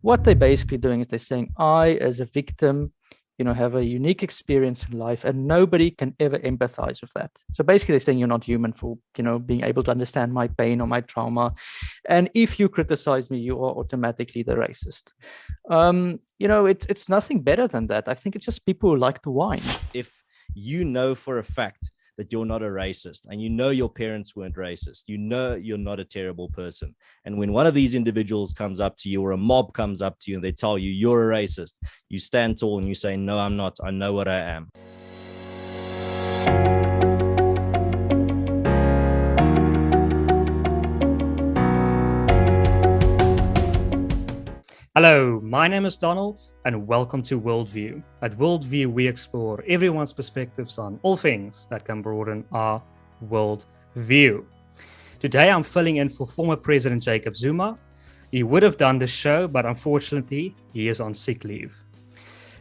what they're basically doing is they're saying, I, as a victim, have a unique experience in life, and nobody can ever empathize with that. So basically, they're saying you're not human for, being able to understand my pain or my trauma. And if you criticize me, you are automatically the racist. It's nothing better than that. I think it's just people who like to whine. If you know for a fact that you're not a racist, and your parents weren't racist, you're not a terrible person, and when one of these individuals comes up to you, or a mob comes up to you, and they tell you you're a racist, you stand tall and you say, no, I'm not. I know what I am. Hello, my name is Donald, and welcome to WorldView. At WorldView, we explore everyone's perspectives on all things that can broaden our worldview. Today, I'm filling in for former President Jacob Zuma. He would have done this show, but unfortunately, he is on sick leave.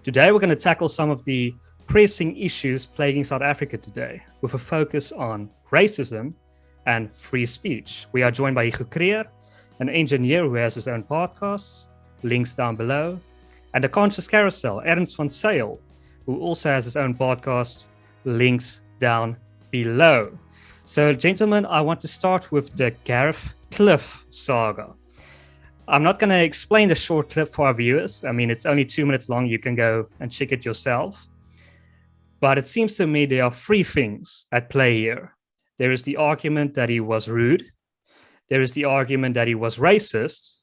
Today, we're going to tackle some of the pressing issues plaguing South Africa today, with a focus on racism and free speech. We are joined by Hugo Kruger, an engineer who has his own podcasts, links down below, and the Conscious Carousel, Ernst van Zyl, who also has his own podcast, links down below. So, gentlemen, I want to start with the Gareth Cliff saga. I'm not going to explain the short clip for our viewers. I mean, it's only 2 minutes long. You can go and check it yourself. But it seems to me there are three things at play here. There is the argument that he was rude. There is the argument that he was racist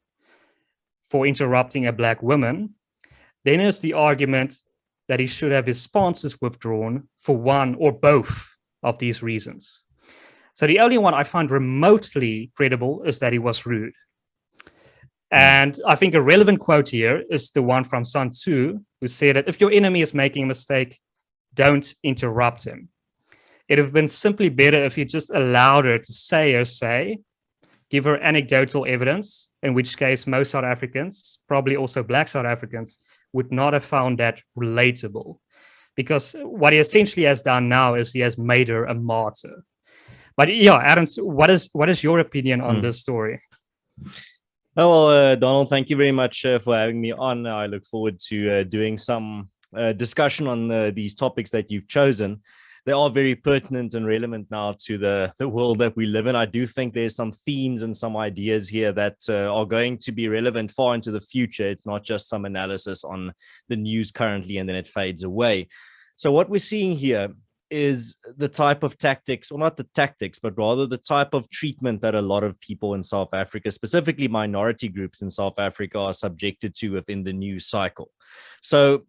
for interrupting a black woman. Then there's the argument that he should have his sponsors withdrawn for one or both of these reasons. So the only one I find remotely credible is that he was rude. And I think a relevant quote here is the one from Sun Tzu, who said that if your enemy is making a mistake, don't interrupt him. It would have been simply better if you just allowed her to say her say, give her anecdotal evidence, in which case most South Africans, probably also Black South Africans, would not have found that relatable. Because what he essentially has done now is he has made her a martyr. But yeah, Ernst, what is your opinion on this story? Oh, well, Donald, thank you very much for having me on. I look forward to doing some discussion on these topics that you've chosen. They are very pertinent and relevant now to the world that we live in. I do think there's some themes and some ideas here that are going to be relevant far into the future. It's not just some analysis on the news currently and then it fades away. So what we're seeing here is the type of tactics, or not the tactics, but rather the type of treatment that a lot of people in South Africa, specifically minority groups in South Africa, are subjected to within the news cycle. So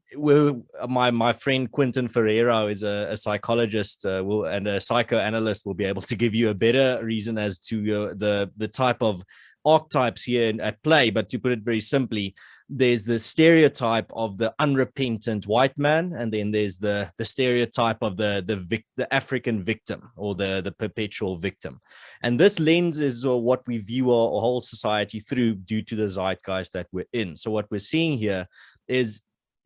my friend Quinton Ferreira is a psychologist and a psychoanalyst, will be able to give you a better reason as to the type of archetypes here at play. But to put it very simply, there's the stereotype of the unrepentant white man, and then there's the stereotype of the African victim, or the perpetual victim. And this lens is what we view our whole society through, due to the zeitgeist that we're in. So what we're seeing here is,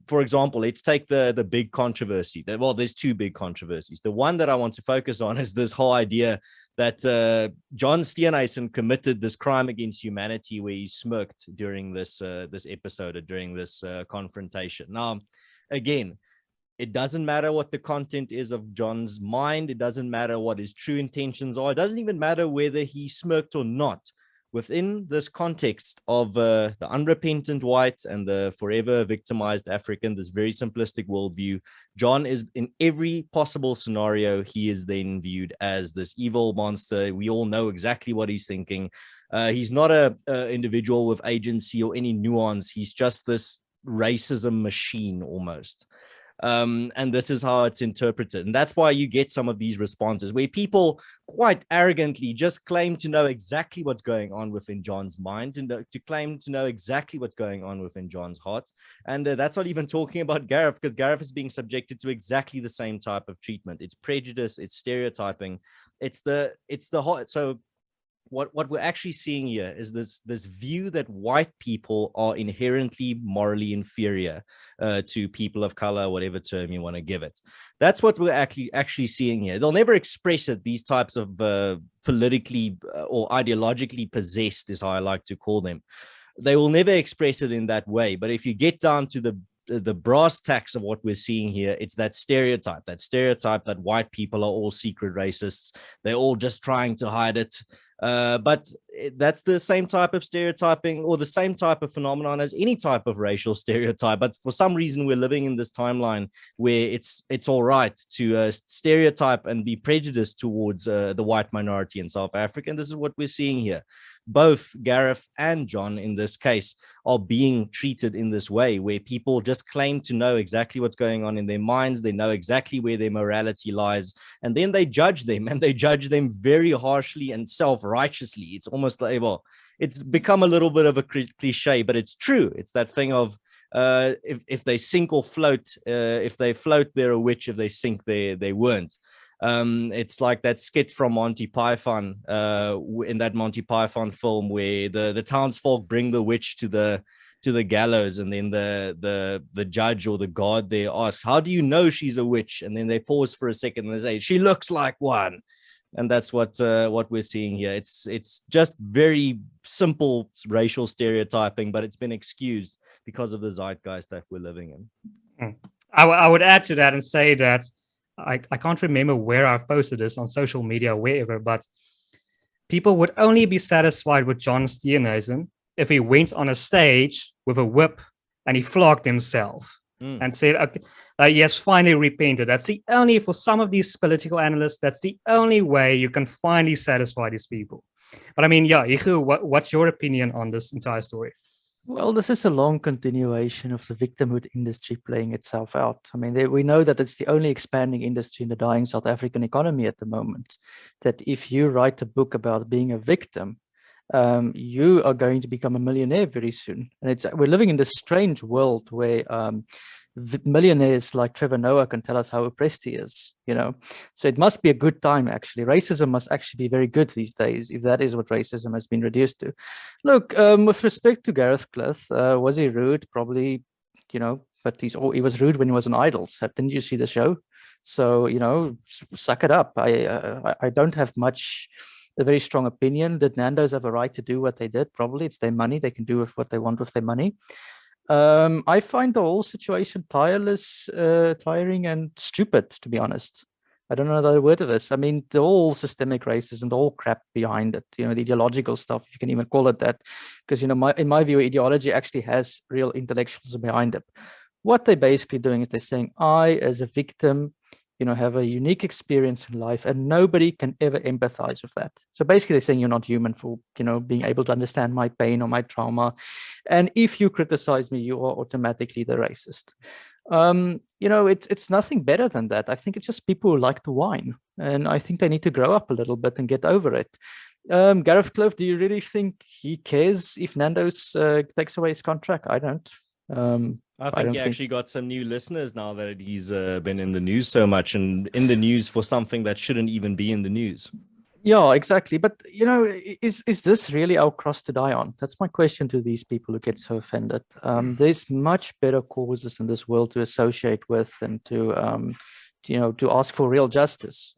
for example, let's take the big controversy. Well, there's two big controversies. The one that I want to focus on is this whole idea that John Steenhuisen committed this crime against humanity, where he smirked during this episode, or during this confrontation. Now, again, it doesn't matter what the content is of John's mind. It doesn't matter what his true intentions are. It doesn't even matter whether he smirked or not. Within this context of the unrepentant white and the forever victimized African, this very simplistic worldview, John is, in every possible scenario, he is then viewed as this evil monster. We all know exactly what he's thinking. He's not a individual with agency or any nuance. He's just this racism machine almost. And this is how it's interpreted. And that's why you get some of these responses where people quite arrogantly just claim to know exactly what's going on within John's mind, and to claim to know exactly what's going on within John's heart. And that's not even talking about Gareth, because Gareth is being subjected to exactly the same type of treatment. It's prejudice, it's stereotyping, it's the hot. So what we're actually seeing here is this view that white people are inherently morally inferior to people of color, whatever term you want to give it. That's what we're actually seeing here. They'll never express it. These types of politically or ideologically possessed is how I like to call them. they will never express it in that way. But if you get down to the brass tacks of what we're seeing here, it's that stereotype that white people are all secret racists. They're all just trying to hide it. But that's the same type of stereotyping or the same type of phenomenon as any type of racial stereotype. But for some reason, we're living in this timeline where it's all right to stereotype and be prejudiced towards the white minority in South Africa. And this is what we're seeing here. Both Gareth and John, in this case, are being treated in this way, where people just claim to know exactly what's going on in their minds. They know exactly where their morality lies, and then they judge them, and they judge them very harshly and self-righteously. It's almost like, well, it's become a little bit of a cliche, but it's true. It's that thing of if they sink or float, if they float, they're a witch. If they sink, they weren't. It's like that skit from Monty Python, in that Monty Python film, where the townsfolk bring the witch to the gallows, and then the judge or the guard there asks, "How do you know she's a witch?" And then they pause for a second and they say, "She looks like one." And that's what we're seeing here. It's just very simple racial stereotyping, but it's been excused because of the zeitgeist that we're living in. I would add to that and say that I can't remember where I've posted this on social media or wherever, but people would only be satisfied with John Steenhuisen if he went on a stage with a whip and he flogged himself and said, okay, he has finally repented. That's the only, for some of these political analysts, that's the only way you can finally satisfy these people. But I mean, yeah, Hugo, what's your opinion on this entire story? Well, this is a long continuation of the victimhood industry playing itself out. I mean, we know that it's the only expanding industry in the dying South African economy at the moment, that if you write a book about being a victim, you are going to become a millionaire very soon. And we're living in this strange world where millionaires like Trevor Noah can tell us how oppressed he is, So it must be a good time, actually. Racism must actually be very good these days, if that is what racism has been reduced to. Look, with respect to Gareth Cliff, was he rude? Probably, but he was rude when he was on Idols. Didn't you see the show? So, suck it up. I don't have a very strong opinion. Did Nando's have a right to do what they did? Probably. It's their money. They can do with what they want with their money. I find the whole situation tiring and stupid, to be honest. I don't know another word of this. I mean, the whole systemic racism, the whole crap behind it, the ideological stuff, if you can even call it that, because, in my view, ideology actually has real intellectuals behind it. What they're basically doing is they're saying, I, as a victim, have a unique experience in life, and nobody can ever empathize with that. So basically they're saying you're not human for, being able to understand my pain or my trauma. And if you criticize me, you are automatically the racist. It's nothing better than that. I think it's just people who like to whine, and I think they need to grow up a little bit and get over it. Gareth Cliff, do you really think he cares if Nando's takes away his contract? I don't. I think he actually got some new listeners now that he's been in the news so much, and in the news for something that shouldn't even be in the news. Yeah, exactly. But, is this really our cross to die on? That's my question to these people who get so offended. There's much better causes in this world to associate with and to ask for real justice.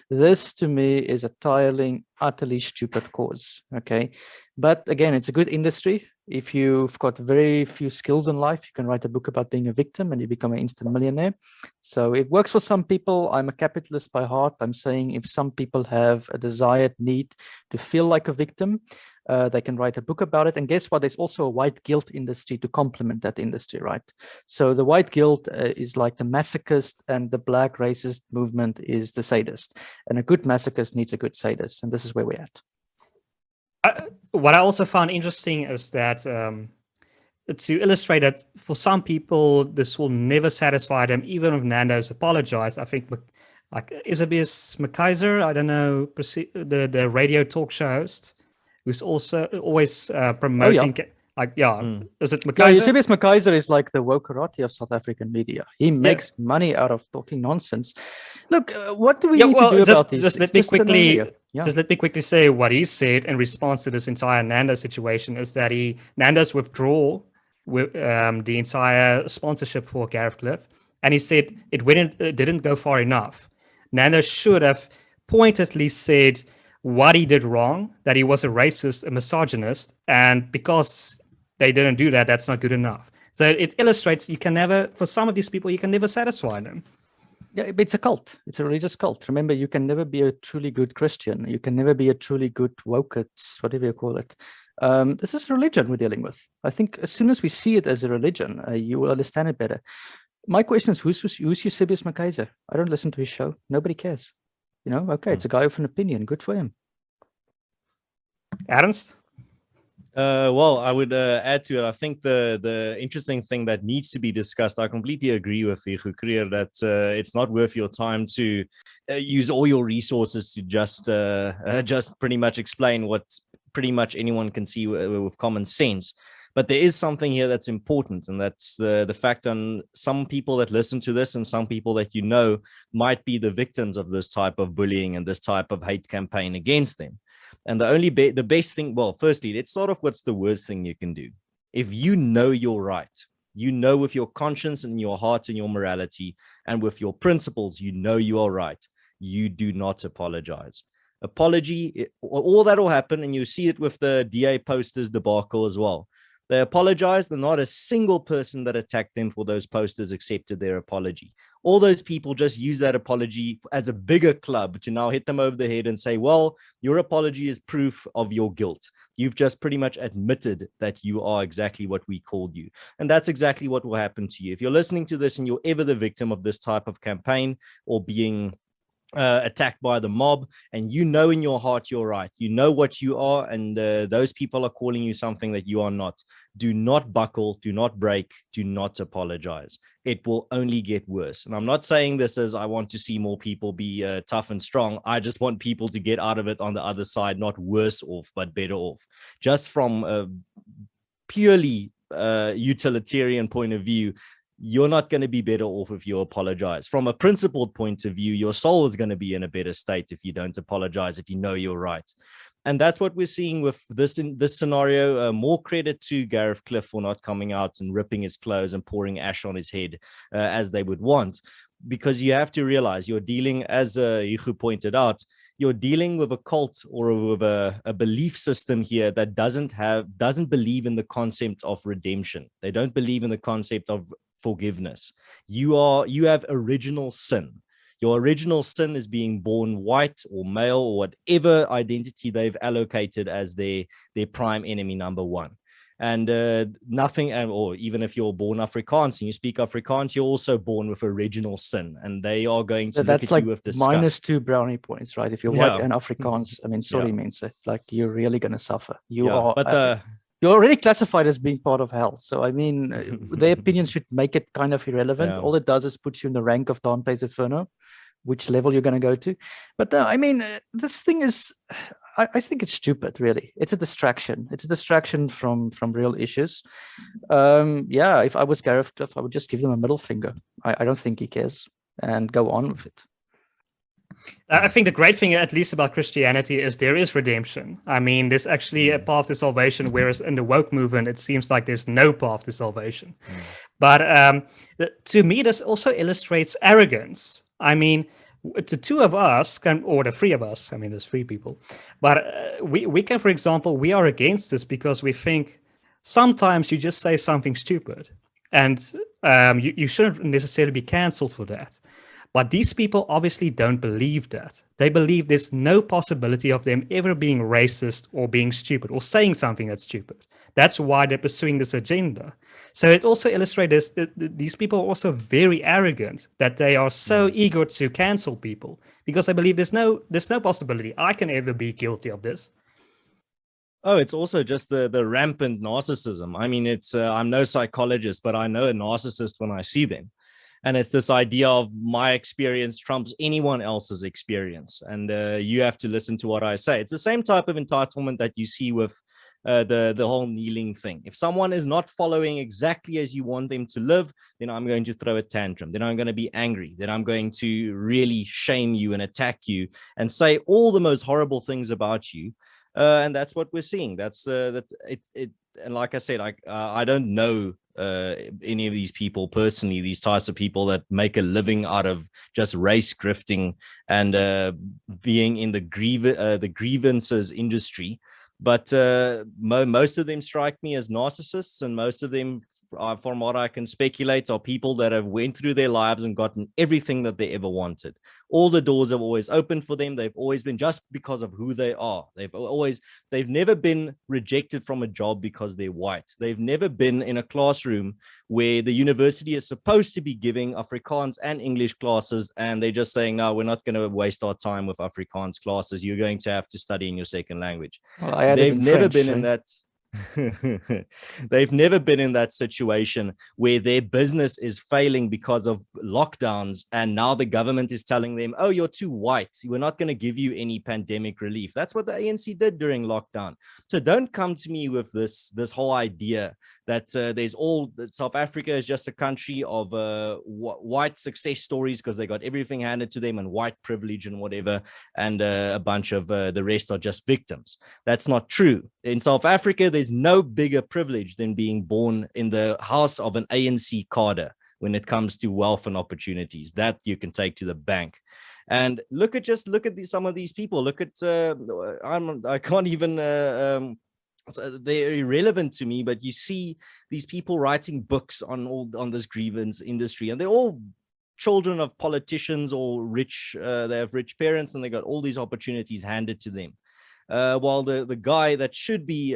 This, to me, is a tiring, utterly stupid cause. Okay. But again, it's a good industry. If you've got very few skills in life, you can write a book about being a victim and you become an instant millionaire. So it works for some people. I'm a capitalist by heart. I'm saying if some people have a desired need to feel like a victim, they can write a book about it. And guess what? There's also a white guilt industry to complement that industry, right? So the white guilt is like the masochist, and the black racist movement is the sadist. And a good masochist needs a good sadist. And this is where we're at. What I also found interesting is that to illustrate that for some people, this will never satisfy them, even if Nando's apologized. I think like Isabias McKaiser, I don't know, the radio talk show host, who's also always promoting. Is it McKaiser? Yeah, Isabias McKaiser is like the woke karate of South African media. He makes money out of talking nonsense. Look, what do we need to do about this? Just let me quickly say what he said in response to this entire Nando's situation is that Nando's withdraw the entire sponsorship for Gareth Cliff, and he said it didn't go far enough. Nando's should have pointedly said, what he did wrong, that he was a racist, a misogynist, and because they didn't do that, that's not good enough. So it illustrates you can never, for some of these people, you can never satisfy them. Yeah, it's a cult. It's a religious cult. Remember, you can never be a truly good Christian. You can never be a truly good wokeist, whatever you call it. This is religion we're dealing with. I think as soon as we see it as a religion, you will understand it better. My question is, who's Eusebius Mackenzie? I don't listen to his show. Nobody cares. Okay, it's a guy with an opinion. Good for him. Ernst? Well, I would add to it. I think the interesting thing that needs to be discussed, I completely agree with Hugo Kruger that it's not worth your time to use all your resources to just pretty much explain what pretty much anyone can see with common sense. But there is something here that's important, and that's the fact that some people that listen to this and some people that might be the victims of this type of bullying and this type of hate campaign against them. And the best thing, well, firstly, let's start off what's the worst thing you can do. If you know you're right, with your conscience and your heart and your morality and with your principles, you are right, you do not apologize. Apology, all that will happen, and you see it with the DA posters debacle as well. They apologized, and not a single person that attacked them for those posters accepted their apology. All those people just use that apology as a bigger club to now hit them over the head and say, well, your apology is proof of your guilt. You've just pretty much admitted that you are exactly what we called you. And that's exactly what will happen to you. If you're listening to this and you're ever the victim of this type of campaign or being attacked by the mob, and in your heart you're right, what you are, and those people are calling you something that you are not, do not buckle, do not break, do not apologize. It will only get worse. And I'm not saying this as I want to see more people be tough and strong. I just want people to get out of it on the other side, not worse off but better off. Just from a purely utilitarian point of view, you're not going to be better off if you apologize. From a principled point of view, your soul is going to be in a better state if you don't apologize, if you know you're right. And that's what we're seeing with this scenario. More credit to Gareth Cliff for not coming out and ripping his clothes and pouring ash on his head as they would want. Because you have to realize you're dealing, as Hugo pointed out, you're dealing with a cult or with a belief system here that doesn't believe in the concept of redemption. They don't believe in the concept of forgiveness. You have original sin. Your original sin is being born white or male or whatever identity they've allocated as their prime enemy number one. And nothing, or even if you're born Afrikaans and you speak Afrikaans, you're also born with original sin, and they are going to look at you with disgust. -2 brownie points, right? If you're white and Afrikaans, I mean, sorry, means it. Like, you're really going to suffer. You're already classified as being part of hell. So, I mean, their opinions should make it kind of irrelevant. Yeah. All it does is put you in the rank of Dante's Inferno, which level you're going to go to. But I mean, this thing is, I think it's stupid, really. It's a distraction. It's a distraction from real issues. If I was Gareth Cliff, I would just give them a middle finger. I don't think he cares, and go on with it. I think the great thing, at least about Christianity, is there is redemption. I mean, there's actually a path to salvation, whereas in the woke movement, it seems like there's no path to salvation. But to me, this also illustrates arrogance. I mean, the two of us or the three of us, I mean, there's three people, but we can, for example, we are against this because we think sometimes you just say something stupid, and you shouldn't necessarily be canceled for that. But these people obviously don't believe that. They believe there's no possibility of them ever being racist or being stupid or saying something that's stupid. That's why they're pursuing this agenda. So it also illustrates that these people are also very arrogant, that they are so eager to cancel people because they believe there's no possibility I can ever be guilty of this. Oh, it's also just the rampant narcissism. I mean, I'm no psychologist, but I know a narcissist when I see them. And it's this idea of my experience trumps anyone else's experience. And you have to listen to what I say. It's the same type of entitlement that you see with the whole kneeling thing. If someone is not following exactly as you want them to live, then I'm going to throw a tantrum. Then I'm going to be angry. Then I'm going to really shame you and attack you and say all the most horrible things about you. And that's what we're seeing. That's and like I said, I don't know any of these people personally, these types of people that make a living out of just race grifting and being in the grievances industry. But most of them strike me as narcissists, and most of them, from what I can speculate, are people that have went through their lives and gotten everything that they ever wanted. All the doors have always opened for them. They've always been, just because of who they are. They've never been rejected from a job because they're white. They've never been in a classroom where the university is supposed to be giving Afrikaans and English classes, and they're just saying, no, we're not going to waste our time with Afrikaans classes. You're going to have to study in your second language. Well, I They've never French, been in that. They've never been in that situation where their business is failing because of lockdowns, and now the government is telling them, oh, you're too white, we're not going to give you any pandemic relief. That's what the ANC did during lockdown. So don't come to me with this whole idea that South Africa is just a country of white success stories because they got everything handed to them and white privilege and whatever, and a bunch of the rest are just victims. That's not true. In South Africa, there's no bigger privilege than being born in the house of an ANC cadre when it comes to wealth and opportunities. That you can take to the bank. And look at some of these people. Look at I can't even. So they're irrelevant to me, but you see these people writing books on this grievance industry, and they're all children of politicians or rich. They have rich parents, and they got all these opportunities handed to them. While the guy that should be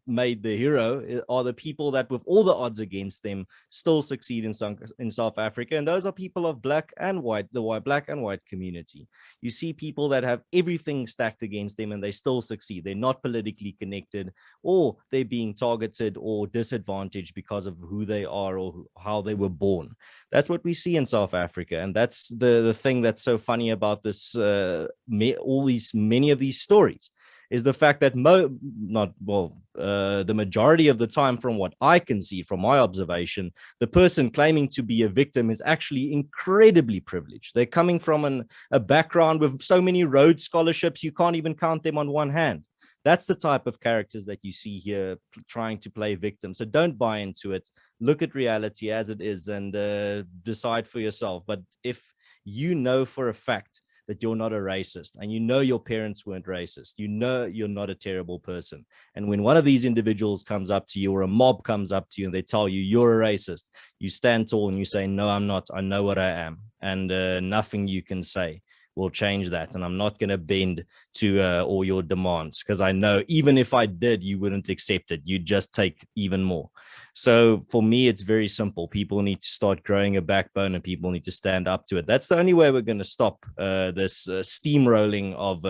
made the hero are the people that, with all the odds against them, still succeed in South Africa. And those are people of black and white, black and white community. You see people that have everything stacked against them and they still succeed. They're not politically connected, or they're being targeted or disadvantaged because of who they are or how they were born. That's what we see in South Africa. And that's the thing that's so funny about this, many of these stories, is the fact that the majority of the time, from what I can see from my observation, the person claiming to be a victim is actually incredibly privileged. They're coming from a background with so many Rhodes scholarships, you can't even count them on one hand. That's the type of characters that you see here trying to play victim. So don't buy into it. Look at reality as it is and decide for yourself. But if you know for a fact that you're not a racist, and you know your parents weren't racist, you know you're not a terrible person, and when one of these individuals comes up to you, or a mob comes up to you and they tell you you're a racist, you stand tall and you say, no, I'm not. I know what I am, and nothing you can say will change that. And I'm not going to bend to all your demands, because I know even if I did, you wouldn't accept it. You'd just take even more. So for me, it's very simple. People need to start growing a backbone, and people need to stand up to it. That's the only way we're going to stop this steamrolling of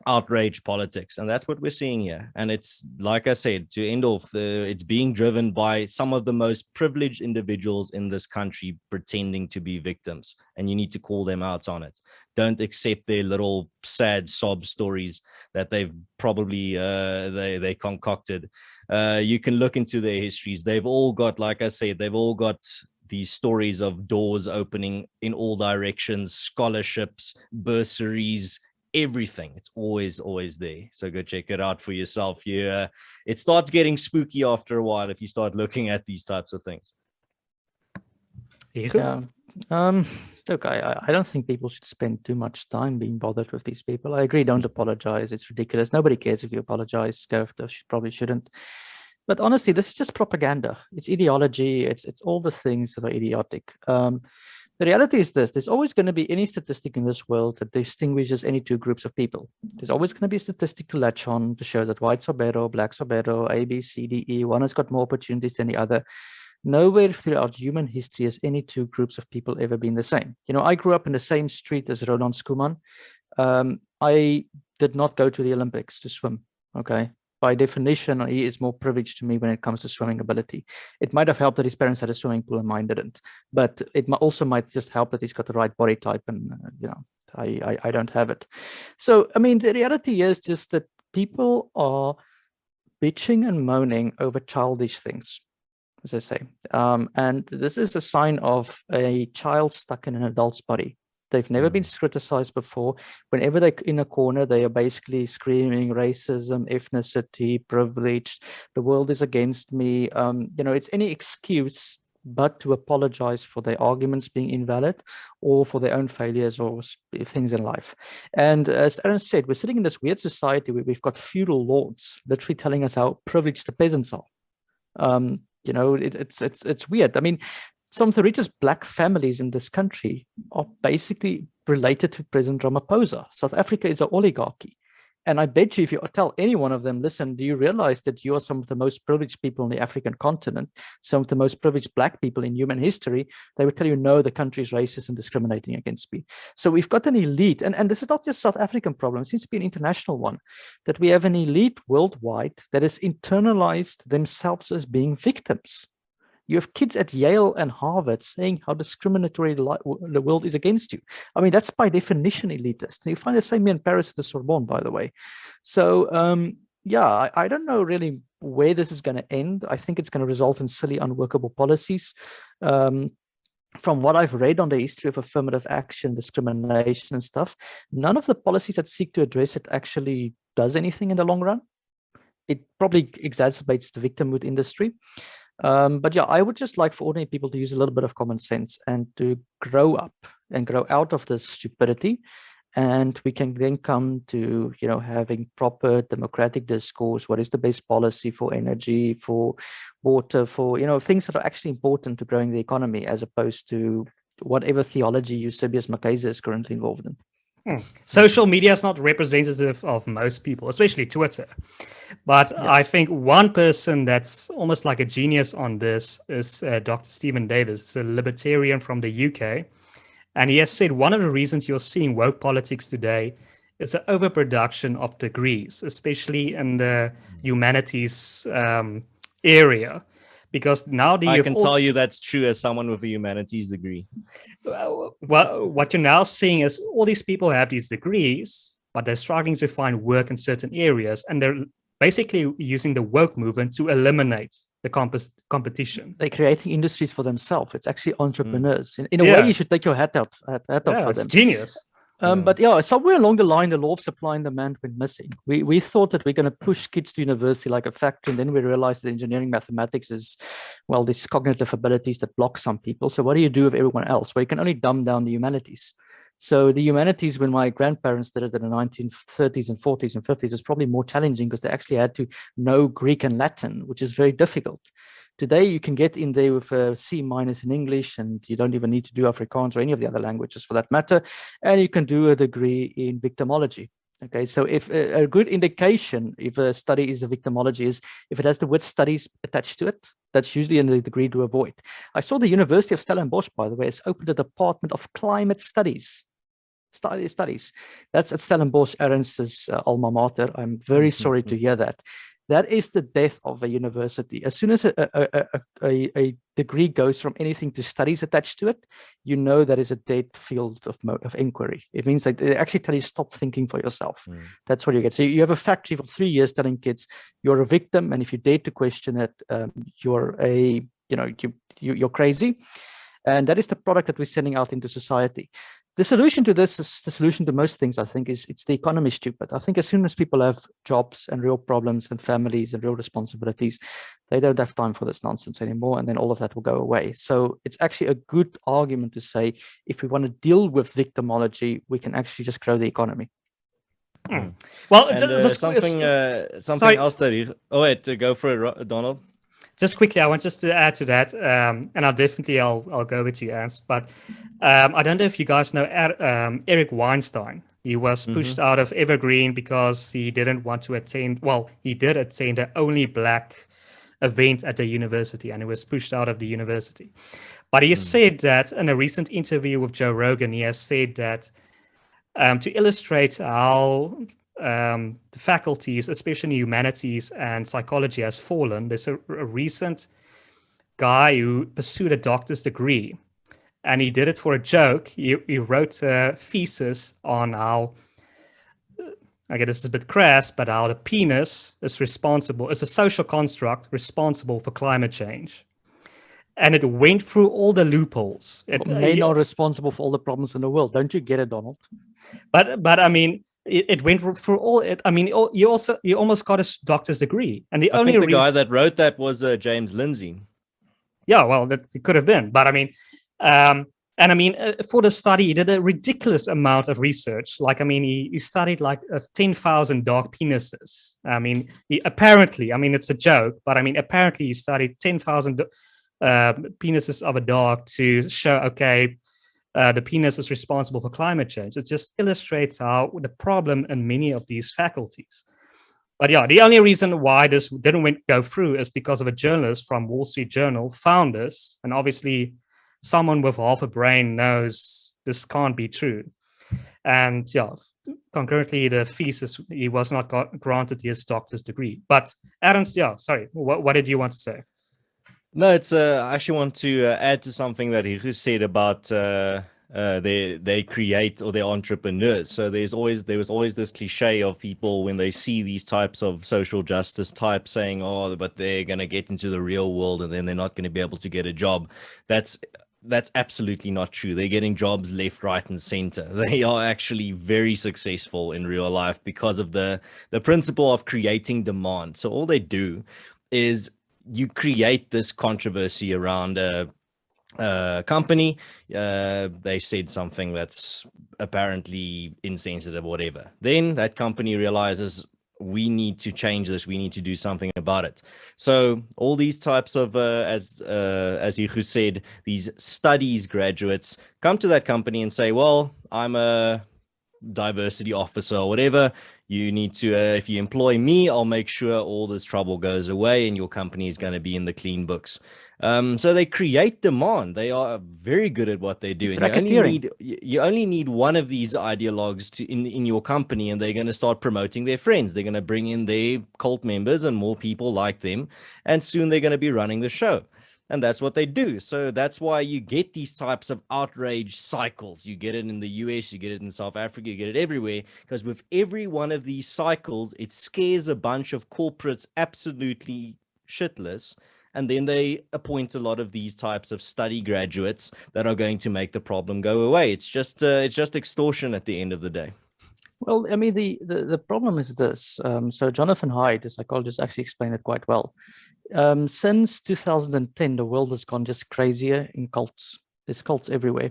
outrage politics. And that's what we're seeing here. And it's, like I said, to end off, it's being driven by some of the most privileged individuals in this country pretending to be victims, and you need to call them out on it. Don't accept their little sad sob stories that they've probably they concocted. You can look into their histories. They've all got, like I said, they've all got these stories of doors opening in all directions, scholarships, bursaries, everything. It's always there. So go check it out for yourself. It starts getting spooky after a while if you start looking at these types of things. Yeah. Look, I don't think people should spend too much time being bothered with these people. I agree, don't apologize. It's ridiculous. Nobody cares if you apologize. Probably shouldn't. But honestly, this is just propaganda. It's ideology. It's all the things that are idiotic. The reality is this: there's always going to be any statistic in this world that distinguishes any two groups of people. There's always going to be a statistic to latch on to show that whites are better, blacks are better, A, B, C, D, E. One has got more opportunities than the other. Nowhere throughout human history has any two groups of people ever been the same. You know, I grew up in the same street as Roland Schoeman. I did not go to the Olympics to swim, okay? By definition, he is more privileged to me when it comes to swimming ability. It might have helped that his parents had a swimming pool and mine didn't, but it also might just help that he's got the right body type, and I don't have it. So, I mean, the reality is just that people are bitching and moaning over childish things, as I say. And this is a sign of a child stuck in an adult's body. They've never been criticized before. Whenever they're in a corner, they are basically screaming racism, ethnicity, privilege. The world is against me. It's any excuse but to apologize for their arguments being invalid or for their own failures or things in life. And as Ernst said, we're sitting in this weird society where we've got feudal lords literally telling us how privileged the peasants are. It's weird. I mean, some of the richest black families in this country are basically related to President Ramaphosa. South Africa is an oligarchy. And I bet you if you tell any one of them, listen, do you realize that you are some of the most privileged people on the African continent, some of the most privileged black people in human history, they would tell you, no, the country is racist and discriminating against me. So we've got an elite, and this is not just South African problem, it seems to be an international one, that we have an elite worldwide that has internalized themselves as being victims. You have kids at Yale and Harvard saying how discriminatory the world is against you. I mean, that's by definition elitist. You find the same in Paris at the Sorbonne, by the way. So, I don't know really where this is going to end. I think it's going to result in silly, unworkable policies. From what I've read on the history of affirmative action, discrimination and stuff, none of the policies that seek to address it actually does anything in the long run. It probably exacerbates the victimhood industry. But yeah, I would just like for ordinary people to use a little bit of common sense and to grow up and grow out of this stupidity. And we can then come to, having proper democratic discourse. What is the best policy for energy, for water, for, things that are actually important to growing the economy, as opposed to whatever theology Eusebius Makeza is currently involved in. Social media is not representative of most people, especially Twitter. But yes. I think one person that's almost like a genius on this is Dr. Stephen Davis. He's a libertarian from the UK. And he has said one of the reasons you're seeing woke politics today is an overproduction of degrees, especially in the humanities area. Because now I can tell you that's true as someone with a humanities degree. Well, what you're now seeing is all these people have these degrees, but they're struggling to find work in certain areas, and they're basically using the woke movement to eliminate the competition. They're creating industries for themselves. It's actually entrepreneurs. In a way, you should take your hat off for them. It's genius. But somewhere along the line, the law of supply and demand went missing. We thought that we're going to push kids to university like a factory, and then we realized that engineering mathematics is, these cognitive abilities that block some people. So what do you do with everyone else? Well, you can only dumb down the humanities. So the humanities, when my grandparents did it in the 1930s and 40s and 50s, was probably more challenging because they actually had to know Greek and Latin, which is very difficult. Today, you can get in there with a C- in English, and you don't even need to do Afrikaans or any of the other languages for that matter. And you can do a degree in victimology. Okay, so if a good indication if a study is a victimology is if it has the word studies attached to it, that's usually a degree to avoid. I saw the University of Stellenbosch, by the way, has opened a department of climate studies. Studies. That's at Stellenbosch, Ernst's alma mater. I'm very sorry to hear that. That is the death of a university. As soon as a degree goes from anything to studies attached to it, that is a dead field of inquiry. It means that they actually tell you stop thinking for yourself. That's what you get. So you have a factory for 3 years telling kids you're a victim, and if you dare to question it, you're crazy. And that is the product that we're sending out into society. The solution to this is the solution to most things, I think, is it's the economy stupid. I think as soon as people have jobs and real problems and families and real responsibilities, they don't have time for this nonsense anymore. And then all of that will go away. So it's actually a good argument to say, if we want to deal with victimology, we can actually just grow the economy. Well, and, something else that to go for it, Donald. Just quickly, I want just to add to that, and I'll go with you, Ernst. But I don't know if you guys know Eric Weinstein. He was pushed out of Evergreen because he didn't want to attend. Well, he did attend the only black event at the university, and he was pushed out of the university. But he said that in a recent interview with Joe Rogan, he has said that to illustrate how the faculties, especially humanities and psychology, has fallen. There's a recent guy who pursued a doctor's degree, and he did it for a joke. He wrote a thesis on how, I guess this is a bit crass, but how the penis is a social construct responsible for climate change. and it went through all the loopholes. Men are responsible for all the problems in the world. Don't you get it, Donald? But I mean, it went through all it. I mean, you almost got a doctor's degree, and the only think the guy that wrote that was James Lindsay. Yeah, well, that it could have been, but I mean, and I mean, for the study, he did a ridiculous amount of research. Like, I mean, he studied like 10,000 dog penises. I mean, apparently, I mean, it's a joke, but I mean, apparently, he studied 10,000 penises of a dog to show, okay, the penis is responsible for climate change. It just illustrates how the problem in many of these faculties. But yeah, the only reason why this didn't go through is because of a journalist from Wall Street Journal found this, and obviously someone with half a brain knows this can't be true. And yeah, concurrently, the thesis, he was not granted his doctor's degree. But Ernst, yeah, sorry, what did you want to say? No, it's I actually want to add to something that Hugo said about they create, or they're entrepreneurs. So there was always this cliche of people when they see these types of social justice types saying, oh, but they're going to get into the real world and then they're not going to be able to get a job. That's absolutely not true. They're getting jobs left, right, and center. They are actually very successful in real life because of the principle of creating demand. So all they do is you create this controversy around a company. They said something that's apparently insensitive, whatever. Then that company realizes, we need to change this. We need to do something about it. So all these types of, as Hugo said, these studies graduates come to that company and say, well, I'm a diversity officer or whatever. You need to, if you employ me, I'll make sure all this trouble goes away and your company is going to be in the clean books. So they create demand. They are very good at what they do. And you only need one of these ideologues in your company, and they're going to start promoting their friends. They're going to bring in their cult members and more people like them, and soon they're going to be running the show. And that's what they do. So that's why you get these types of outrage cycles. You get it in the US, you get it in South Africa, you get it everywhere. Because with every one of these cycles, it scares a bunch of corporates absolutely shitless. And then they appoint a lot of these types of study graduates that are going to make the problem go away. It's just extortion at the end of the day. Well, I mean, the problem is this. So Jonathan Haidt, the psychologist, actually explained it quite well. Since 2010, the world has gone just crazier in cults. There's cults everywhere.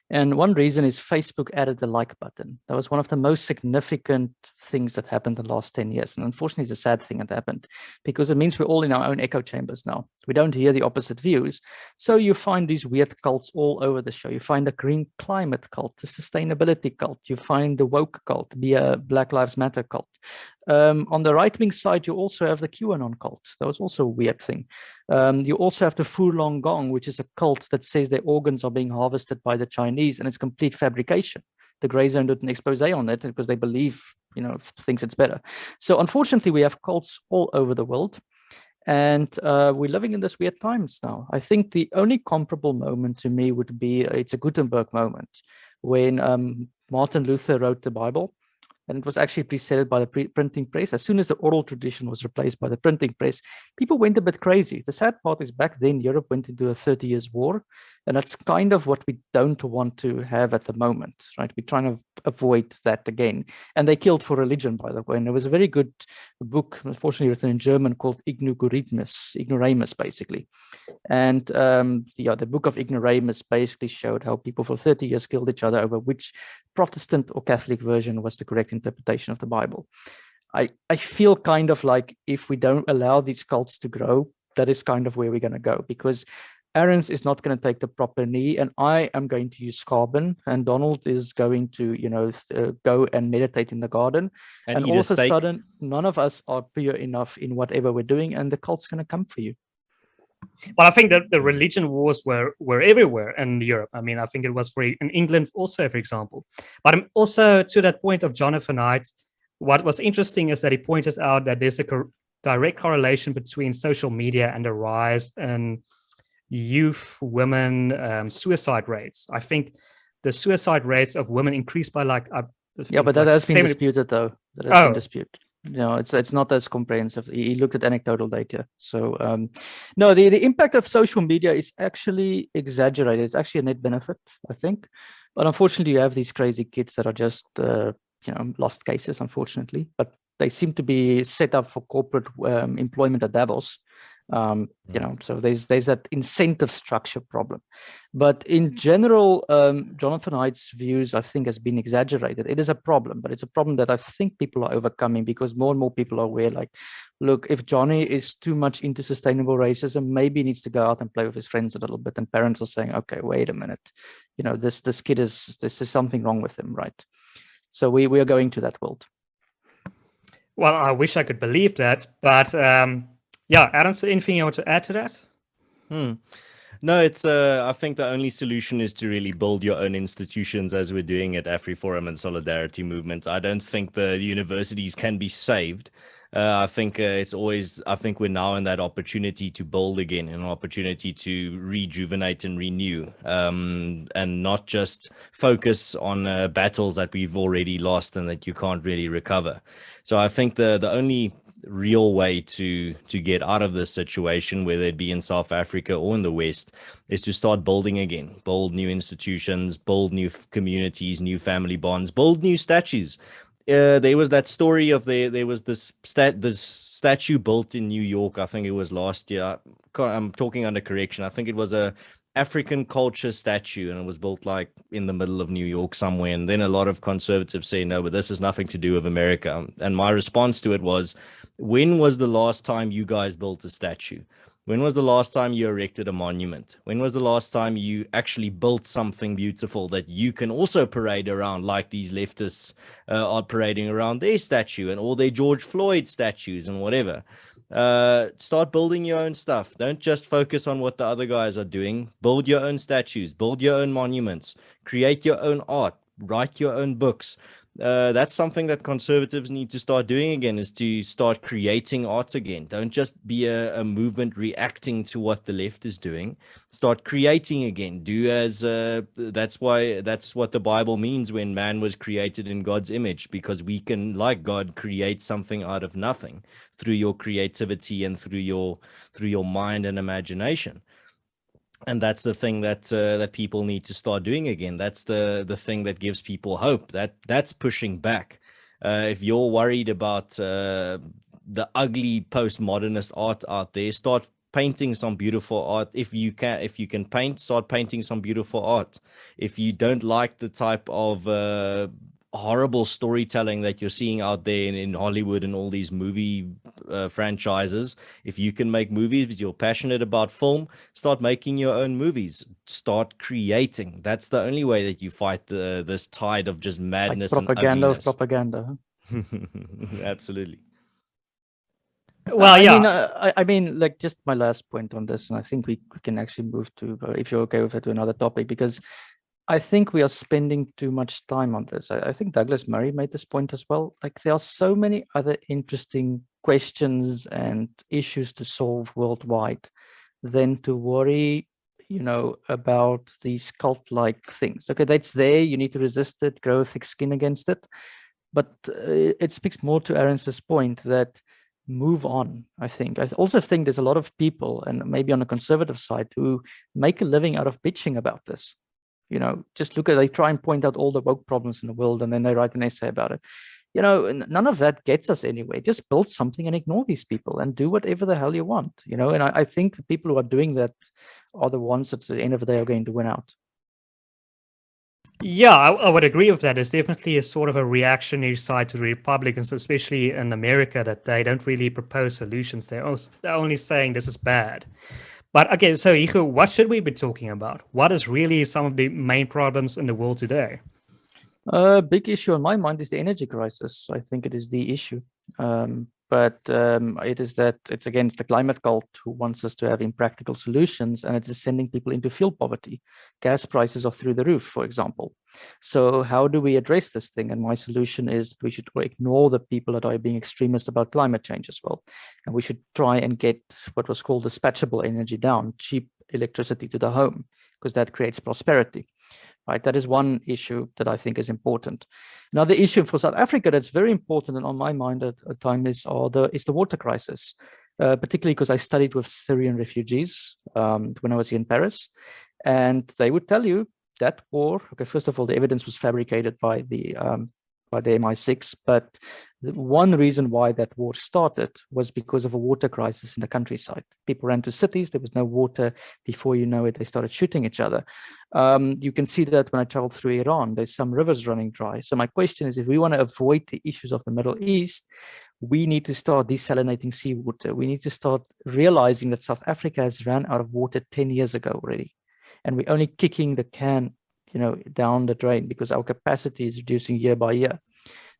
And one reason is Facebook added the like button. That was one of the most significant things that happened in the last 10 years. And unfortunately, it's a sad thing that happened because it means we're all in our own echo chambers now. We don't hear the opposite views. So you find these weird cults all over the show. You find the green climate cult, the sustainability cult. You find the woke cult, the Black Lives Matter cult. On the right-wing side, you also have the QAnon cult. That was also a weird thing. You also have the Falun Gong, which is a cult that says their organs are being harvested by the Chinese, and it's complete fabrication. The Grey Zone did an expose on it because they believe, thinks it's better. So unfortunately, we have cults all over the world, and we're living in this weird times now. I think the only comparable moment to me would be it's a Gutenberg moment when Martin Luther wrote the Bible. And it was actually preceded by the printing press. As soon as the oral tradition was replaced by the printing press, people went a bit crazy. The sad part is back then, Europe went into a 30 years war. And that's kind of what we don't want to have at the moment, right? We're trying to avoid that again. And they killed for religion, by the way. And there was a very good book, unfortunately written in German, called Ignoramus, basically. And the book of Ignoramus basically showed how people for 30 years killed each other over which Protestant or Catholic version was the correct interpretation of the Bible. I feel kind of like if we don't allow these cults to grow, that is kind of where we're going to go, because Ernst is not going to take the proper knee, and I am going to use carbon, and Donald is going to, go and meditate in the garden. And all of a sudden, none of us are pure enough in whatever we're doing, and the cult's going to come for you. Well, I think that the religion wars were everywhere in Europe. I mean, I think it was in England also, for example. But also to that point of Jonathan Haidt, what was interesting is that he pointed out that there's a direct correlation between social media and the rise in youth, women, suicide rates. I think the suicide rates of women increased by but that has been disputed, though. That has been disputed. It's not as comprehensive. He looked at anecdotal data. So no, the impact of social media is actually exaggerated. It's actually a net benefit, I think. But unfortunately, you have these crazy kids that are just lost cases, unfortunately. But they seem to be set up for corporate employment at Davos. So there's that incentive structure problem. But in general, Jonathan Haidt's views, I think, has been exaggerated. It is a problem, but it's a problem that I think people are overcoming because more and more people are aware, like, look, if Johnny is too much into sustainable racism, maybe he needs to go out and play with his friends a little bit. And parents are saying, okay, wait a minute, this kid this is something wrong with him, right? So we are going to that world. Well, I wish I could believe that, but yeah, Adam, anything you want to add to that? No, it's I think the only solution is to really build your own institutions as we're doing at AfriForum and Solidarity Movement. I don't think the universities can be saved. I think I think we're now in that opportunity to build again, an opportunity to rejuvenate and renew, and not just focus on battles that we've already lost and that you can't really recover. So I think the only real way to get out of this situation, whether it be in South Africa or in the West, is to start building again, build new institutions, build new communities, new family bonds, build new statues. There was that story of there was this statue built in New York. I think it was last year. I'm talking under correction. I think it was a African culture statue, and it was built like in the middle of New York somewhere. And then a lot of conservatives say, no, but this has nothing to do with America. And my response to it was, when was the last time you guys built a statue? When was the last time you erected a monument? When was the last time you actually built something beautiful that you can also parade around, like these leftists are parading around their statue and all their George Floyd statues and whatever? Start building your own stuff. Don't just focus on what the other guys are doing. Build your own statues, build your own monuments, create your own art, write your own books. That's something that conservatives need to start doing again, is to start creating art again. Don't just be a movement reacting to what the left is doing. Start creating again. Do as that's what the Bible means when man was created in God's image, because we can, like God, create something out of nothing through your creativity and through your mind and imagination. And that's the thing that people need to start doing again. That's the thing that gives people hope. That's pushing back. If you're worried about the ugly postmodernist art out there, start painting some beautiful art. If you can paint, start painting some beautiful art. If you don't like the type of horrible storytelling that you're seeing out there in Hollywood and all these movie franchises, if you can make movies, if you're passionate about film, start making your own movies. Start creating. That's the only way that you fight this tide of just madness, like propaganda and of propaganda. Absolutely. Well, I mean, like, just my last point on this, and I think we can actually move to, if you're okay with it, to another topic, because I think we are spending too much time on this. I think Douglas Murray made this point as well. Like, there are so many other interesting questions and issues to solve worldwide than to worry, about these cult-like things. Okay, that's there. You need to resist it, grow a thick skin against it. But it speaks more to Ernst's point that move on. I also think there's a lot of people, and maybe on the conservative side, who make a living out of bitching about this. Just they try and point out all the woke problems in the world, and then they write an essay about it. None of that gets us anywhere. Just build something and ignore these people and do whatever the hell you want. And I think the people who are doing that are the ones that at the end of the day are going to win out. Yeah, I would agree with that. There's definitely a sort of a reactionary side to the Republicans, especially in America, that they don't really propose solutions. They're only saying this is bad. But okay, so Hugo, what should we be talking about? What is really some of the main problems in the world today? A big issue on my mind is the energy crisis. I think it is the issue. But it is that it's against the climate cult who wants us to have impractical solutions, and it is sending people into fuel poverty. Gas prices are through the roof, for example. So how do we address this thing? And my solution is we should ignore the people that are being extremist about climate change as well. And we should try and get what was called dispatchable energy down, cheap electricity to the home, because that creates prosperity. right? That is one issue that I think is important. Another issue for South Africa that's very important and on my mind at a time is the water crisis, particularly because I studied with Syrian refugees when I was here in Paris, and they would tell you that war. Okay, first of all, the evidence was fabricated by the MI6, but one reason why that war started was because of a water crisis in the countryside. People ran to cities, there was no water. Before you know it, they started shooting each other. You can see that when I traveled through Iran, there's some rivers running dry. So my question is, if we want to avoid the issues of the Middle East, we need to start desalinating seawater. We need to start realizing that South Africa has ran out of water 10 years ago already. And we're only kicking the can down the drain because our capacity is reducing year by year.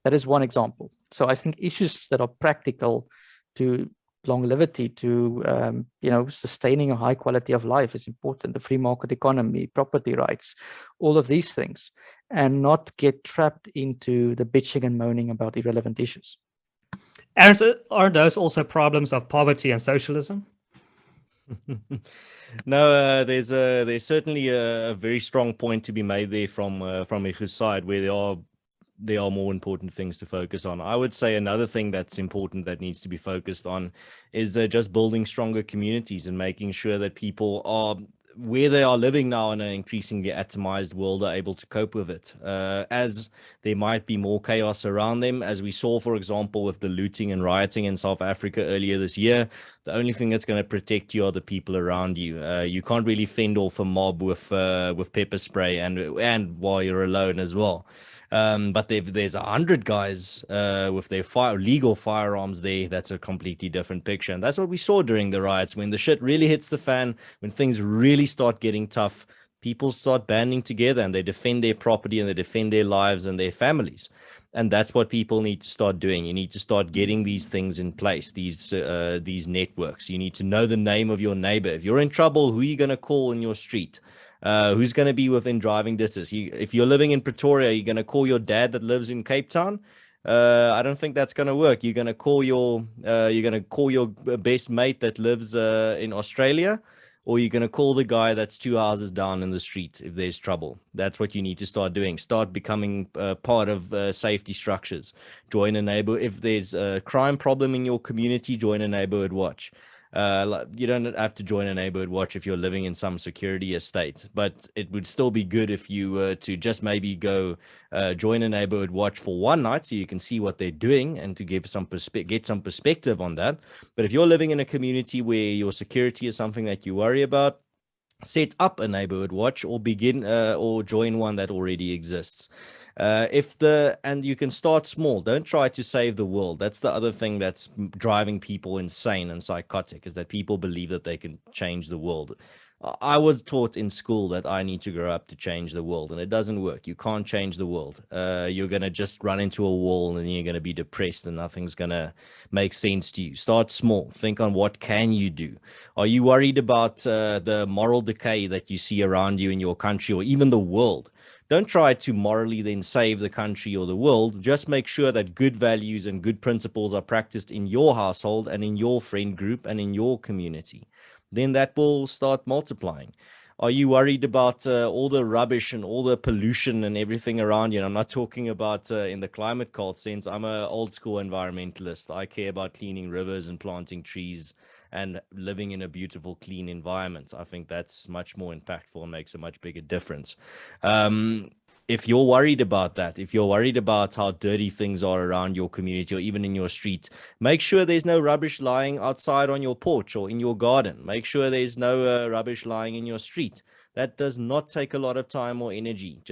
That is one example. So I think issues that are practical to longevity, to sustaining a high quality of life is important. The free market economy, property rights, all of these things, and not get trapped into the bitching and moaning about irrelevant issues. Ernst, are those also problems of poverty and socialism? No, there's certainly a very strong point to be made there from Hugo's side, where there are more important things to focus on. I would say another thing that's important that needs to be focused on is just building stronger communities and making sure that people are where they are living now in an increasingly atomized world are able to cope with it, as there might be more chaos around them, as we saw, for example, with the looting and rioting in South Africa earlier this year. The only thing that's going to protect you are the people around you. You can't really fend off a mob with pepper spray and while you're alone as well. But there's 100 guys with their legal firearms there. That's a completely different picture. And that's what we saw during the riots. When the shit really hits the fan, when things really start getting tough, people start banding together and they defend their property and they defend their lives and their families. And that's what people need to start doing. You need to start getting these things in place, these networks. You need to know the name of your neighbor. If you're in trouble, who are you going to call in your street? Who's going to be within driving distance? If you're living in Pretoria, you're going to call your dad that lives in Cape Town. I don't think that's going to work. You're going to call your best mate that lives in Australia, or you're going to call the guy that's 2 houses down in the street if there's trouble. That's what you need to start doing. Start becoming part of safety structures. Join a neighbor. If there's a crime problem in your community, join a neighborhood watch. You don't have to join a neighborhood watch if you're living in some security estate, but it would still be good if you were to just maybe go join a neighborhood watch for one night so you can see what they're doing and to get some perspective on that. But if you're living in a community where your security is something that you worry about, set up a neighborhood watch or or join one that already exists. And you can start small. Don't try to save the world. That's the other thing that's driving people insane and psychotic, is that people believe that they can change the world. I was taught in school that I need to grow up to change the world, and it doesn't work. You can't change the world. You're going to just run into a wall and you're going to be depressed and nothing's going to make sense to you. Start small. Think on what can you do. Are you worried about the moral decay that you see around you in your country or even the world? Don't try to morally then save the country or the world. Just make sure that good values and good principles are practiced in your household and in your friend group and in your community. Then that will start multiplying. Are you worried about all the rubbish and all the pollution and everything around you? And I'm not talking about in the climate cult sense. I'm an old school environmentalist. I care about cleaning rivers and planting trees and living in a beautiful, clean environment. I think that's much more impactful and makes a much bigger difference. If you're worried about that, if you're worried about how dirty things are around your community or even in your street, make sure there's no rubbish lying outside on your porch or in your garden. Make sure there's no rubbish lying in your street. That does not take a lot of time or energy.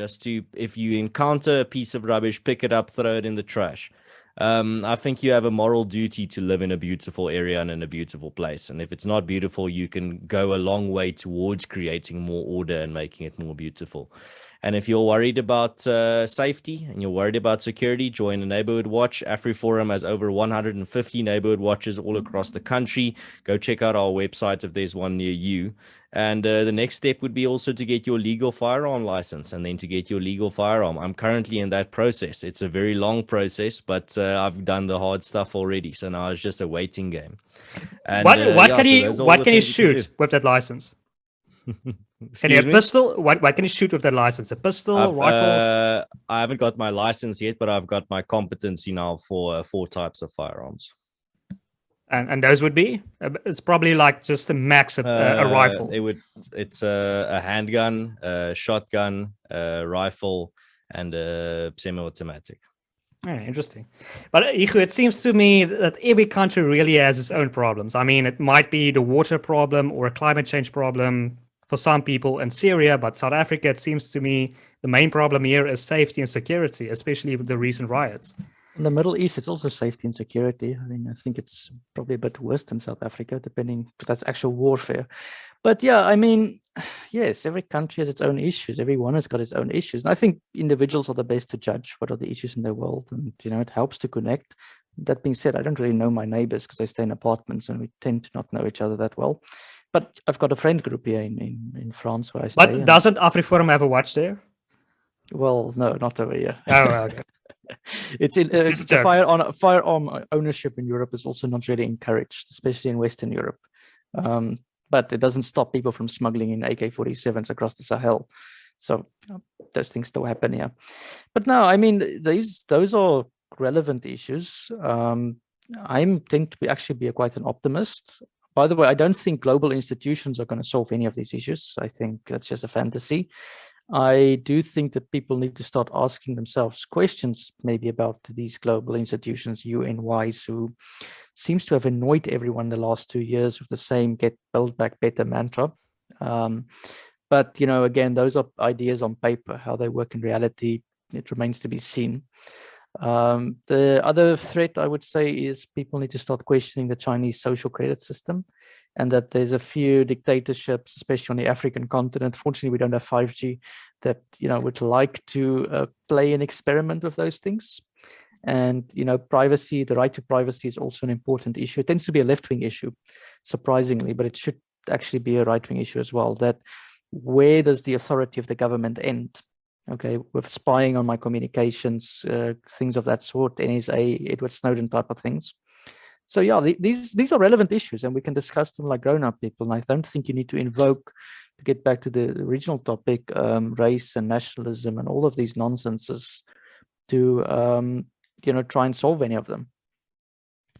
If you encounter a piece of rubbish, pick it up, throw it in the trash. I think you have a moral duty to live in a beautiful area and in a beautiful place. And if it's not beautiful, you can go a long way towards creating more order and making it more beautiful. And if you're worried about safety and you're worried about security, join a neighborhood watch. AfriForum has over 150 neighborhood watches all across the country. Go check out our website if there's one near you. And the next step would be also to get your legal firearm license and then to get your legal firearm. I'm currently in that process. It's a very long process, but I've done the hard stuff already. So now it's just a waiting game. And what can you shoot with that license? Can you Excuse a me? pistol? What can you shoot with that license? A pistol, rifle? I haven't got my license yet, but I've got my competency now for 4 types of firearms. And those would be? It's probably like just the max of a rifle. It's a handgun, a shotgun, a rifle, and a semi-automatic. Yeah, interesting. But Hugo, it seems to me that every country really has its own problems. I mean, it might be the water problem or a climate change problem for some people in Syria, but South Africa, it seems to me the main problem here is safety and security, especially with the recent riots. In the Middle East, it's also safety and security. I mean, I think it's probably a bit worse than South Africa, depending, because that's actual warfare. But yeah, I mean, yes, every country has its own issues. Everyone has got its own issues. And I think individuals are the best to judge what are the issues in their world. And, it helps to connect. That being said, I don't really know my neighbors because I stay in apartments and we tend to not know each other that well. But I've got a friend group here in France where I stay. But doesn't AfriForum have a watch there? Well, no, not over here. Oh, okay. It's the firearm ownership in Europe is also not really encouraged, especially in Western Europe. But it doesn't stop people from smuggling in AK-47s across the Sahel. So those things still happen here. But no, I mean, those are relevant issues. I tend to actually be quite an optimist. By the way, I don't think global institutions are going to solve any of these issues. I think that's just a fantasy. I do think that people need to start asking themselves questions maybe about these global institutions, UN-wise, who seems to have annoyed everyone the last 2 years with the same get build back better mantra. But, again, those are ideas on paper. How they work in reality, it remains to be seen. The other threat, I would say, is people need to start questioning the Chinese social credit system, and that there's a few dictatorships, especially on the African continent. Fortunately, we don't have 5G that, would like to play an experiment with those things. And, privacy, the right to privacy is also an important issue. It tends to be a left-wing issue, surprisingly, but it should actually be a right-wing issue as well, that where does the authority of the government end? Okay, with spying on my communications, things of that sort, NSA, Edward Snowden type of things. So yeah, these are relevant issues, and we can discuss them like grown-up people. And I don't think you need to invoke, to get back to the original topic, race and nationalism and all of these nonsenses to try and solve any of them.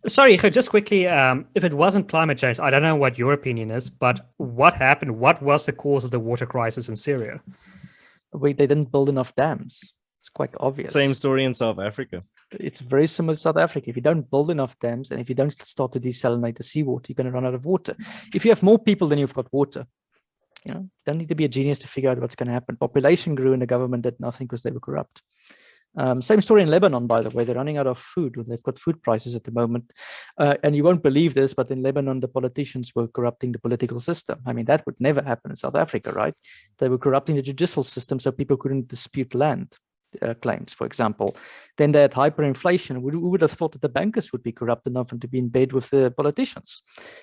Sorry, just quickly, if it wasn't climate change, I don't know what your opinion is, but what happened? What was the cause of the water crisis in Syria? They didn't build enough dams. It's quite obvious. Same story in South Africa. It's very similar to South Africa. If you don't build enough dams and if you don't start to desalinate the seawater, you're going to run out of water. If you have more people than you've got water, you don't need to be a genius to figure out what's going to happen. Population grew and the government did nothing because they were corrupt. Same story in Lebanon, by the way. They're running out of food. They've got food prices at the moment. And you won't believe this, but in Lebanon, the politicians were corrupting the political system. I mean, that would never happen in South Africa, right? They were corrupting the judicial system so people couldn't dispute land claims, for example. Then they had hyperinflation. We would have thought that the bankers would be corrupt enough to be in bed with the politicians.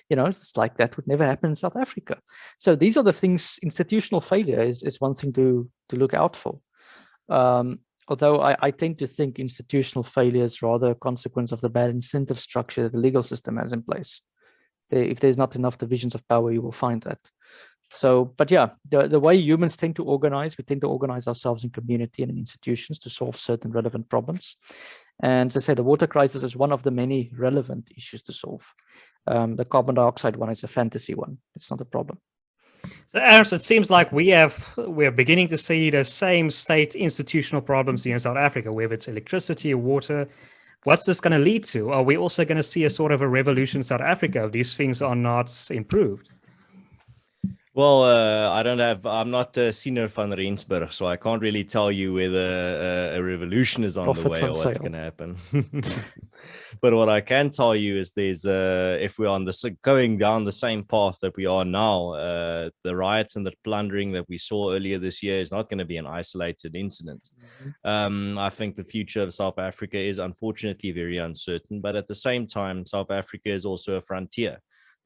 It's like that would never happen in South Africa. So these are the things. Institutional failure is one thing to look out for. Although I tend to think institutional failure is rather a consequence of the bad incentive structure that the legal system has in place. If there's not enough divisions of power, you will find that. So, but yeah, the way humans tend to organize, we tend to organize ourselves in community and in institutions to solve certain relevant problems. And as I say, the water crisis is one of the many relevant issues to solve. The carbon dioxide one is a fantasy one. It's not a problem. So, Ernst, it seems like we're beginning to see the same state institutional problems here in South Africa, whether it's electricity or water. What's this going to lead to? Are we also going to see a sort of a revolution in South Africa if these things are not improved? Well, I'm not Senior van Rensburg, so I can't really tell you whether a revolution is on the way or what's going to happen. But what I can tell you is if we're going down the same path that we are now, the riots and the plundering that we saw earlier this year is not going to be an isolated incident. Mm-hmm. I think the future of South Africa is unfortunately very uncertain, but at the same time, South Africa is also a frontier.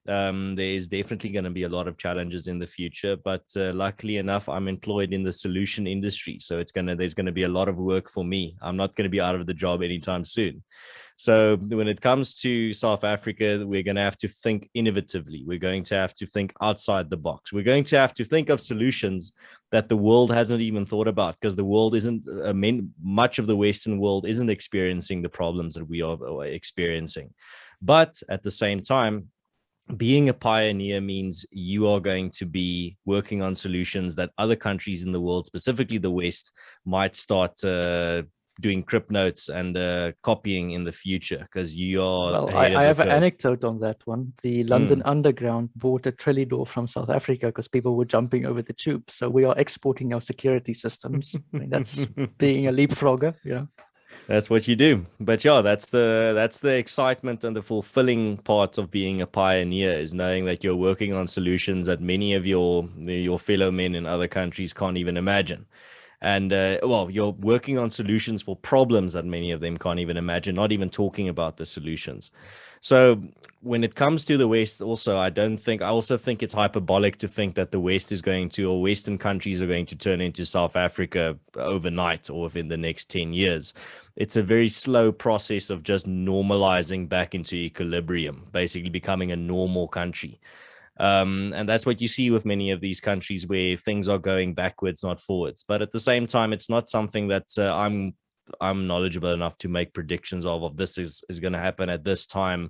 There is definitely going to be a lot of challenges in the future, but luckily enough, I'm employed in the solution industry, so there's going to be a lot of work for me. I'm not going to be out of the job anytime soon. So when it comes to South Africa, we're going to have to think innovatively. We're going to have to think outside the box. We're going to have to think of solutions that the world hasn't even thought about, because the world isn't, much of the Western world isn't experiencing the problems that we are experiencing. But at the same time, being a pioneer means you are going to be working on solutions that other countries in the world, specifically the West, might start doing crypt notes and copying in the future, because you are Well, ahead of I the have an curve. anecdote on that one. The London Underground bought a Trellidor from South Africa because people were jumping over the tube. So we are exporting our security systems. I mean, that's being a leapfrogger, you know. That's what you do. But yeah, that's the excitement and the fulfilling part of being a pioneer, is knowing that you're working on solutions that many of your fellow men in other countries can't even imagine. And well, you're working on solutions for problems that many of them can't even imagine, not even talking about the solutions. So when it comes to the West, also, I also think it's hyperbolic to think that the West is going to, or Western countries are going to turn into South Africa overnight or within the next 10 years. It's a very slow process of just normalizing back into equilibrium, basically becoming a normal country. And that's what you see with many of these countries, where things are going backwards, not forwards. But at the same time, it's not something that I'm knowledgeable enough to make predictions of this is going to happen at this time,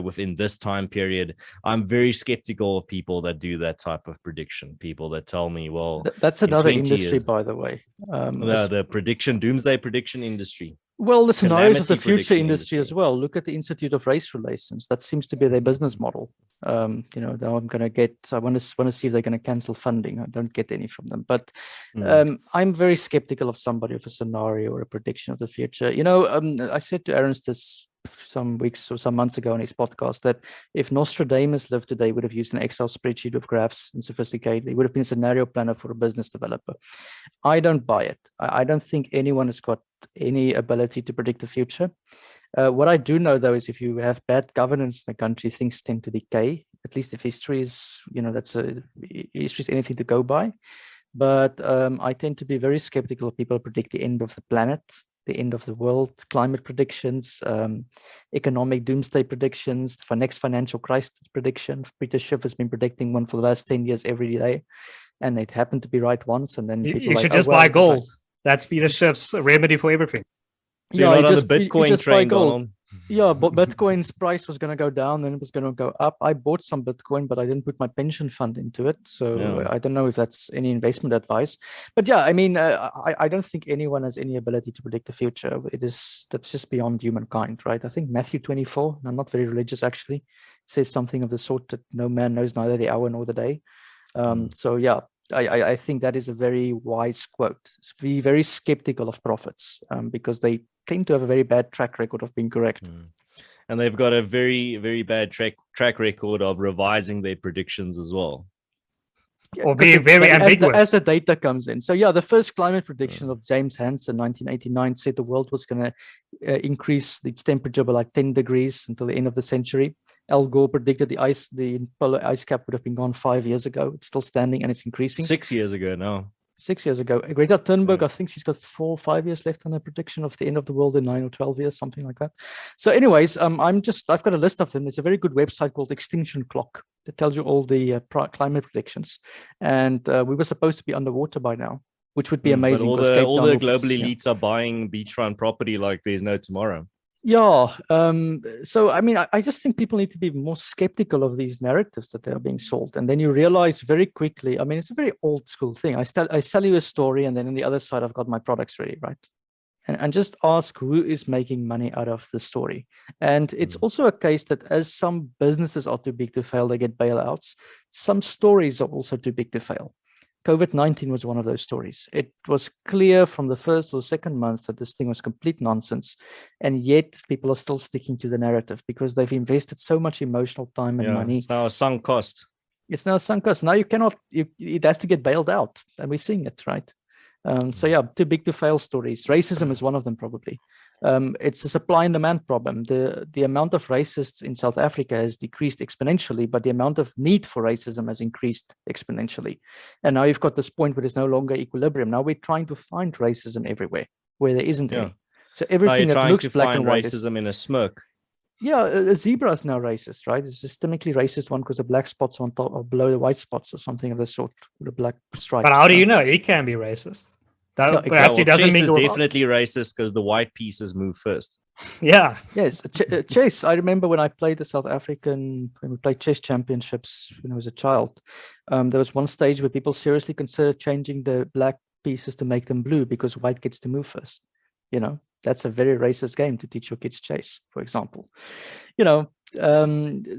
within this time period. I'm very skeptical of people that do that type of prediction. People that tell me, well, That's another 20 industry, years, by the way. the doomsday prediction industry. Well, the scenarios of the Calamity future prediction industry as well. Look at the Institute of Race Relations. That seems to be their business model. You know, now I want to see if they're going to cancel funding. I don't get any from them, but I'm very skeptical of somebody with a scenario or a prediction of the future. You know, I said to Ernst this some weeks or some months ago on his podcast that if Nostradamus lived today, would have used an Excel spreadsheet with graphs and sophisticated. He would have been a scenario planner for a business developer. I don't buy it. I don't think anyone has got any ability to predict the future. What I do know, though, is if you have bad governance in a country, things tend to decay. At least if history is, you know, history is anything to go by. But I tend to be very skeptical of people who predict the end of the planet, the end of the world, climate predictions, economic doomsday predictions, for next financial crisis prediction. Peter Schiff has been predicting one for the last 10 years every day, and it happened to be right once. And then you should just buy gold. That's Peter Schiff's remedy for everything. So yeah, you're not on the Bitcoin train, Donald. Yeah, but Bitcoin's price was going to go down, then it was going to go up. I bought some Bitcoin, but I didn't put my pension fund into it. So I don't know if that's any investment advice. But yeah, I mean, I don't think anyone has any ability to predict the future. That's just beyond humankind, right? I think Matthew 24, I'm not very religious actually, says something of the sort that no man knows neither the hour nor the day. So yeah, I think that is a very wise quote. Be very skeptical of prophets because they tend to have a very bad track record of being correct. And they've got a very, very bad track record of revising their predictions as well. Or being very ambiguous. As the data comes in. So yeah, the first climate prediction of James Hansen, 1989, said the world was going to increase its temperature by like 10 degrees until the end of the century. Al Gore predicted the polar ice cap would have been gone 5 years ago. It's still standing and it's increasing. 6 years ago now. 6 years ago. Greta Thunberg, I think she's got 4 or 5 years left on her prediction of the end of the world in 9 or 12 years, something like that. So anyways, I've got a list of them. There's a very good website called Extinction Clock that tells you all the climate predictions. And we were supposed to be underwater by now, which would be amazing. But all the global elites are buying beachfront property like there's no tomorrow. Yeah. So, I mean, I just think people need to be more skeptical of these narratives that they're being sold. And then you realize very quickly, I mean, it's a very old school thing. I sell you a story, and then on the other side, I've got my products ready, right? And just ask who is making money out of the story. And it's also a case that as some businesses are too big to fail, they get bailouts. Some stories are also too big to fail. COVID-19 was one of those stories. It was clear from the first or second month that this thing was complete nonsense. And yet people are still sticking to the narrative because they've invested so much emotional time and money. It's now a sunk cost. It's now a sunk cost. Now it has to get bailed out. And we're seeing it, right? So yeah, too big to fail stories. Racism is one of them probably. It's a supply and demand problem. The amount of racists in South Africa has decreased exponentially, but the amount of need for racism has increased exponentially. And now you've got this point where there's no longer equilibrium. Now we're trying to find racism everywhere where there isn't any. So Now everything you're that trying looks to black find and white is, racism in a smirk. yeah, a zebra is now racist, right? It's a systemically racist one because the black spots on top or below the white spots or something of the sort, with the black stripes. But how do you know? He can be racist. That, Yeah, perhaps exactly. he doesn't chess mean is you're definitely racist because the white pieces move first. Yeah. Yes, chess. I remember when I played the South African, when we played chess championships when I was a child, there was one stage where people seriously considered changing the black pieces to make them blue because white gets to move first. You know, that's a very racist game to teach your kids chess, for example. You know,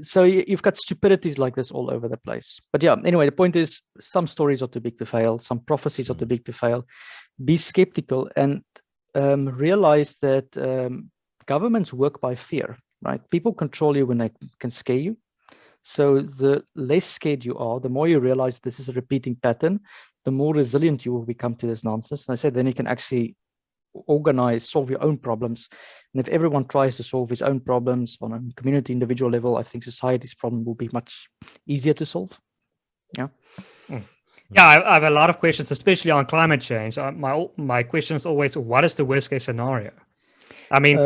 so you've got stupidities like this all over the place. But yeah, anyway, the point is some stories are too big to fail. Some prophecies are too big to fail. Be skeptical and realize that governments work by fear, right? People control you when they can scare you. So the less scared you are, the more you realize this is a repeating pattern, the more resilient you will become to this nonsense. And I said, then you can actually organize, solve your own problems. And if everyone tries to solve his own problems on a community, individual level, I think society's problem will be much easier to solve. Yeah. Yeah, I have a lot of questions, especially on climate change. My question is always, what is the worst case scenario? I mean,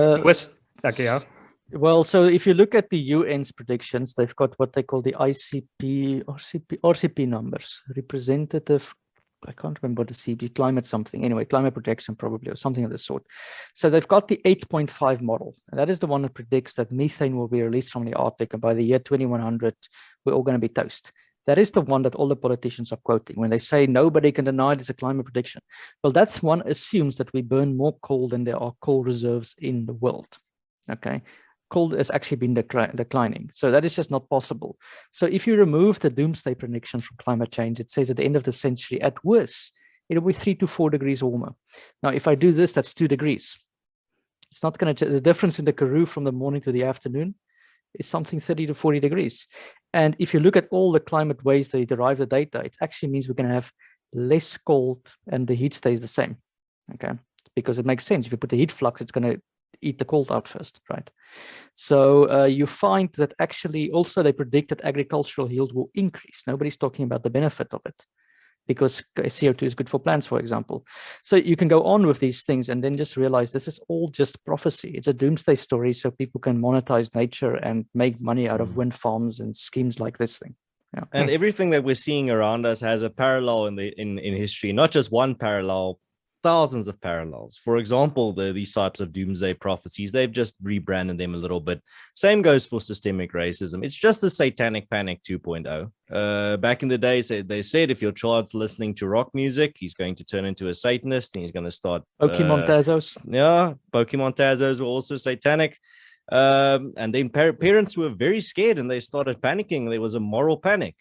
well, so if you look at the UN's predictions, they've got what they call the RCP numbers, representative. I can't remember the CB, climate something. Anyway, climate protection probably, or something of the sort. So they've got the 8.5 model, and that is the one that predicts that methane will be released from the Arctic, and by the year 2100, we're all going to be toast. That is the one that all the politicians are quoting when they say nobody can deny it's a climate prediction. Well, that's one assumes that we burn more coal than there are coal reserves in the world. Okay. Coal has actually been declining. So that is just not possible. So if you remove the doomsday prediction from climate change, it says at the end of the century, at worst, it'll be 3 to 4 degrees warmer. Now, if I do this, that's 2 degrees. It's not going to, the difference in the Karoo from the morning to the afternoon is something 30 to 40 degrees. And if you look at all the climate ways they derive the data, it actually means we're going to have less cold and the heat stays the same. Okay. Because it makes sense. If you put the heat flux, it's going to eat the cold out first, right? So you find that actually also they predict that agricultural yield will increase. Nobody's talking about the benefit of it because CO2 is good for plants, for example. So you can go on with these things and then just realize this is all just prophecy. It's a doomsday story so people can monetize nature and make money out of wind farms and schemes like this thing. Yeah. And everything that we're seeing around us has a parallel in history, not just one parallel, thousands of parallels. For example, these types of doomsday prophecies, they've just rebranded them a little bit. Same goes for systemic racism. It's just the satanic panic 2.0. Back in the days, they said if your child's listening to rock music, he's going to turn into a Satanist and he's going to start Pokemon Tazos. Yeah, Pokemon Tazos were also satanic. And then parents were very scared and they started panicking. There was a moral panic.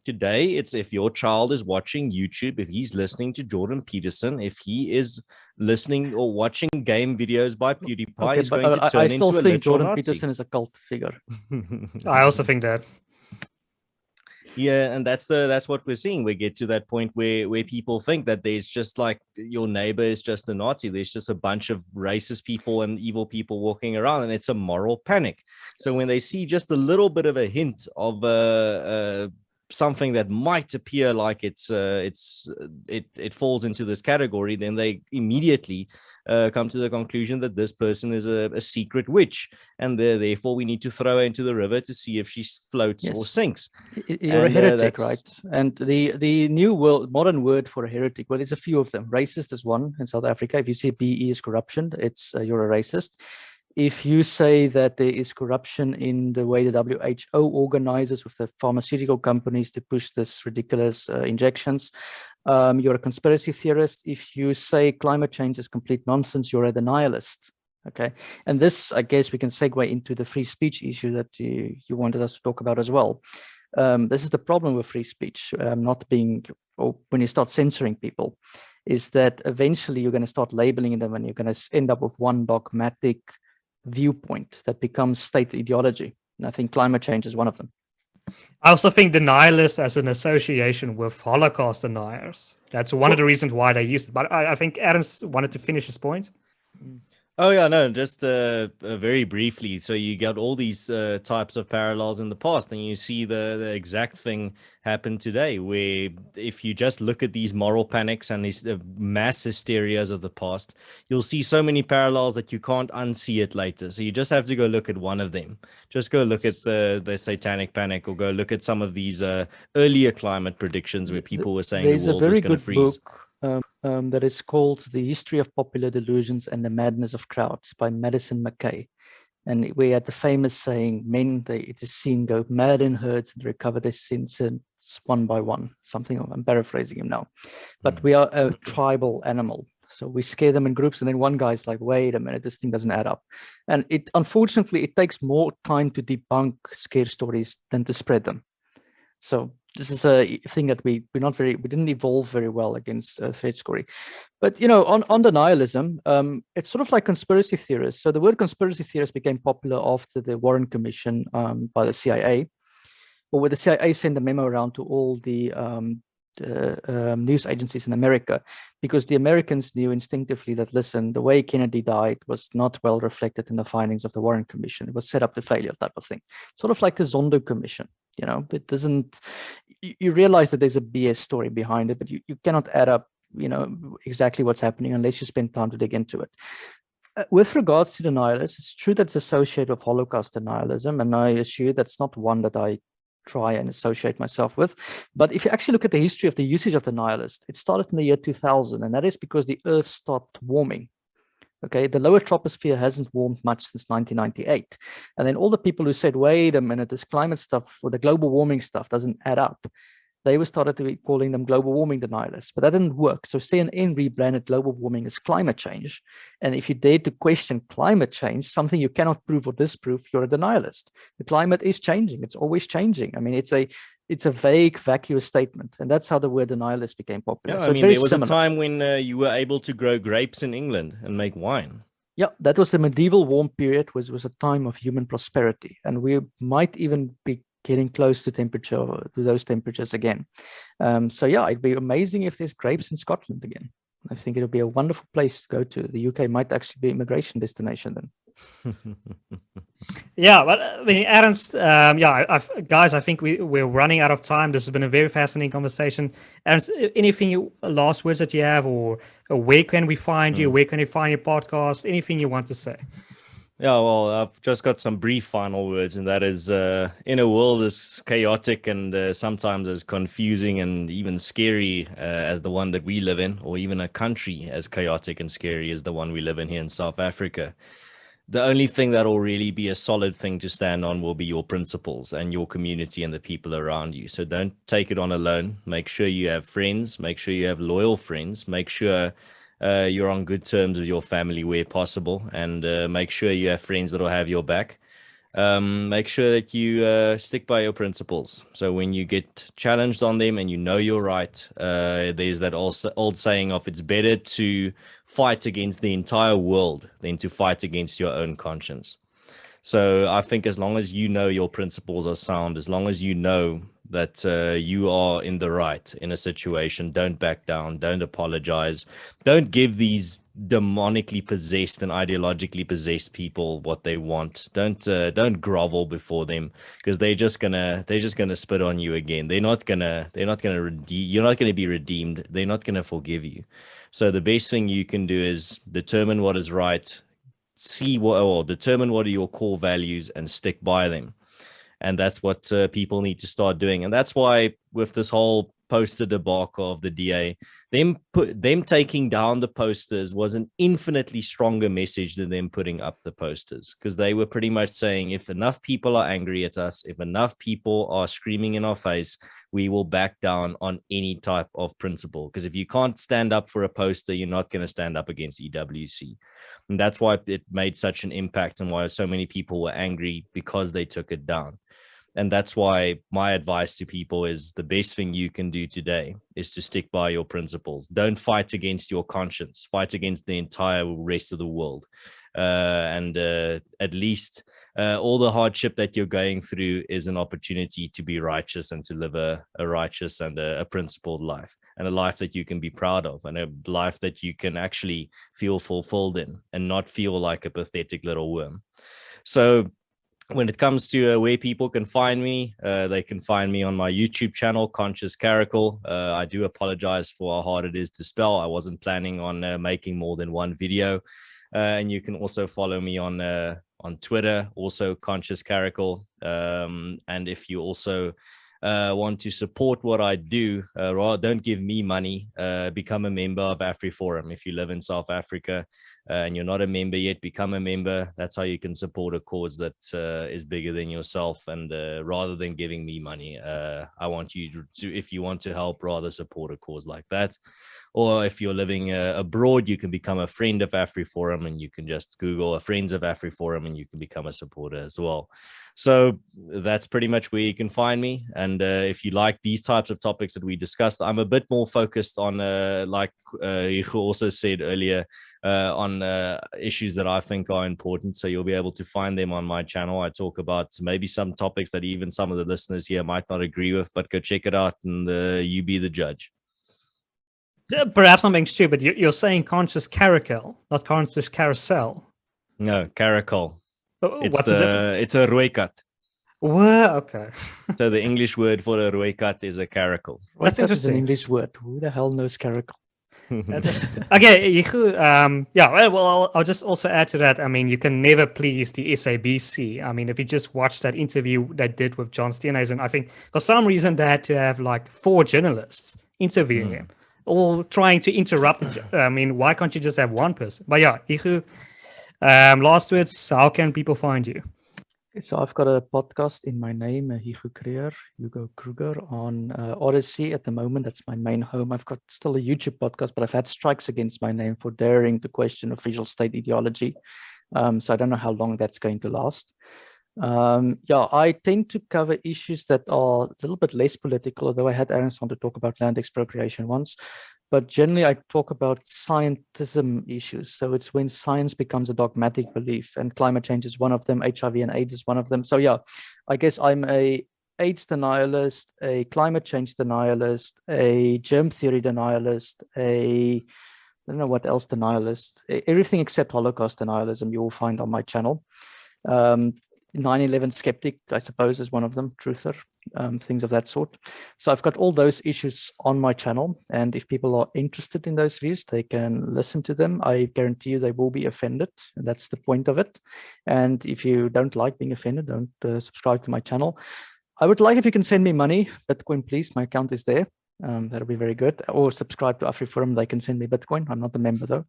Today, it's if your child is watching YouTube, if he's listening to Jordan Peterson, if he is listening or watching game videos by PewDiePie, he's going to turn into a literal Nazi. I still think Jordan Peterson is a cult figure. I also think that. Yeah, and that's what we're seeing. We get to that point where people think that there's just like your neighbor is just a Nazi. There's just a bunch of racist people and evil people walking around, and it's a moral panic. So when they see just a little bit of a hint of something that might appear like it falls into this category, then they immediately come to the conclusion that this person is a secret witch, and therefore we need to throw her into the river to see if she floats or sinks. You're a heretic, right? And the new modern word for a heretic, well, there's a few of them. Racist is one in South Africa. If you say BE is corruption, it's you're a racist. If you say that there is corruption in the way the WHO organizes with the pharmaceutical companies to push this ridiculous injections, you're a conspiracy theorist. If you say climate change is complete nonsense, you're a denialist. Okay. And this, I guess we can segue into the free speech issue that you wanted us to talk about as well. This is the problem with free speech, not being, or when you start censoring people, is that eventually you're going to start labeling them and you're going to end up with one dogmatic viewpoint that becomes state ideology. And I think climate change is one of them. I also think denialists as an association with Holocaust deniers. That's one of the reasons why they used it. But I think Ernst wanted to finish his point. Oh yeah, no, just very briefly. So you got all these types of parallels in the past, and you see the exact thing happen today. Where if you just look at these moral panics and these mass hysterias of the past, you'll see so many parallels that you can't unsee it later. So you just have to go look at one of them. Just go look at the satanic panic, or go look at some of these earlier climate predictions where people were saying the There's a world was very going to good freeze. book that is called The History of Popular Delusions and the Madness of Crowds by Madison McKay. And we had the famous saying, men, it is seen, go mad in herds and recover their senses one by one. Something, I'm paraphrasing him now. But we are a tribal animal. So we scare them in groups, and then one guy's like, wait a minute, this thing doesn't add up. And unfortunately, it takes more time to debunk scare stories than to spread them. So this is a thing that we didn't evolve very well against threat scoring. But on denialism, it's sort of like conspiracy theorists. So the word conspiracy theorist became popular after the Warren Commission by the CIA, or where the CIA sent a memo around to all the news agencies in America, because the Americans knew instinctively that, listen, the way Kennedy died was not well reflected in the findings of the Warren Commission. It was set up to failure type of thing. Sort of like the Zondo Commission. It doesn't, you realize that there's a BS story behind it, but you cannot add up, exactly what's happening unless you spend time to dig into it. With regards to denialists, it's true that it's associated with Holocaust denialism, and I assure that's not one that I try and associate myself with. But if you actually look at the history of the usage of denialists, it started in the year 2000, and that is because the Earth stopped warming. Okay, the lower troposphere hasn't warmed much since 1998. And then all the people who said, wait a minute, this climate stuff or the global warming stuff doesn't add up, they were started to be calling them global warming denialists, but that didn't work. So CNN rebranded global warming as climate change. And if you dare to question climate change, something you cannot prove or disprove, you're a denialist. The climate is changing. It's always changing. I mean, it's a vague, vacuous statement. And that's how the word denialist became popular. Yeah, so I mean, there was similar. a time when you were able to grow grapes in England and make wine. Yeah, that was the medieval warm period, was a time of human prosperity. And we might even be getting close to those temperatures again. So yeah, it'd be amazing if there's grapes in Scotland again. I think it'll be a wonderful place to go to. The UK might actually be an immigration destination then. Yeah, but I mean, Ernst, guys, I think we're running out of time. This has been a very fascinating conversation. Ernst, anything last words that you have, or where can we find you? Where can you find your podcast? Anything you want to say? Yeah, well, I've just got some brief final words, and that is, in a world as chaotic and sometimes as confusing and even scary as the one that we live in, or even a country as chaotic and scary as the one we live in here in South Africa, the only thing that will really be a solid thing to stand on will be your principles and your community and the people around you. So don't take it on alone. Make sure you have friends. Make sure you have loyal friends. Make sure you're on good terms with your family where possible, and make sure you have friends that will have your back. Make sure that you stick by your principles. So when you get challenged on them and you know you're right, there's that old saying of, it's better to fight against the entire world than to fight against your own conscience. So I think as long as you know your principles are sound, as long as you know that you are in the right in a situation, don't back down, don't apologize, don't give these demonically possessed and ideologically possessed people what they want. Don't grovel before them, because they're just gonna spit on you again. You're not gonna be redeemed. They're not gonna forgive you. So the best thing you can do is determine what is right, determine what are your core values and stick by them. And that's what people need to start doing. And that's why with this whole poster debacle of the DA, them taking down the posters was an infinitely stronger message than them putting up the posters, because they were pretty much saying, if enough people are angry at us, if enough people are screaming in our face, we will back down on any type of principle. Because if you can't stand up for a poster, you're not going to stand up against EWC. And that's why it made such an impact, and why so many people were angry, because they took it down. And that's why my advice to people is, the best thing you can do today is to stick by your principles. Don't fight against your conscience. Fight against the entire rest of the world. And at least all the hardship that you're going through is an opportunity to be righteous and to live a righteous and a principled life, and a life that you can be proud of, and a life that you can actually feel fulfilled in and not feel like a pathetic little worm. So when it comes to where people can find me, they can find me on my YouTube channel, Conscious Caracal. I do apologize for how hard it is to spell. I wasn't planning on making more than one video. And you can also follow me on Twitter, also Conscious Caracal. And if you also want to support what I do, don't give me money, become a member of AfriForum. If you live in South Africa and you're not a member yet, become a member. That's how you can support a cause that is bigger than yourself. And rather than giving me money, I want you to, if you want to help, rather support a cause like that. Or if you're living abroad, you can become a friend of AfriForum, and you can just Google a Friends of AfriForum and you can become a supporter as well. So that's pretty much where you can find me. And if you like these types of topics that we discussed, I'm a bit more focused on, like Hugo also said earlier, on issues that I think are important. So you'll be able to find them on my channel. I talk about maybe some topics that even some of the listeners here might not agree with, but go check it out and you be the judge. Perhaps I'm being stupid. You're saying Conscious Caracal, not Conscious Carousel. No, Caracal. What's the difference? It's a rooikat. Well, okay. So the English word for a rooikat is a caracal. That's Rooikat is interesting. an English word. Who the hell knows caracal? That's interesting. Okay, yeah, well, I'll just also add to that. I mean, you can never please the SABC. I mean, if you just watch that interview they did with John Steenhuisen, I think for some reason they had to have like 4 journalists interviewing him, all trying to interrupt him. I mean, why can't you just have one person? But yeah, Hugo, last words, how can people find you? So I've got a podcast in my name, Hugo Kruger, on Odyssey at the moment. That's my main home. I've got still a YouTube podcast, but I've had strikes against my name for daring to question official state ideology. So I don't know how long that's going to last. Yeah, I tend to cover issues that are a little bit less political, although I had Ernst on to talk about land expropriation once. But generally, I talk about scientism issues. So it's when science becomes a dogmatic belief, and climate change is one of them. HIV and AIDS is one of them. So yeah, I guess I'm a AIDS denialist, a climate change denialist, a germ theory denialist, I don't know what else denialist, everything except Holocaust denialism you will find on my channel. 9/11 skeptic, I suppose, is one of them, truther, things of that sort. So I've got all those issues on my channel, and if people are interested in those views, they can listen to them. I guarantee you they will be offended, and that's the point of it. And if you don't like being offended, don't subscribe to my channel. I would like if you can send me money, Bitcoin, please. My account is there. That'll be very good. Or subscribe to AfriForum. They can send me Bitcoin. I'm not a member though.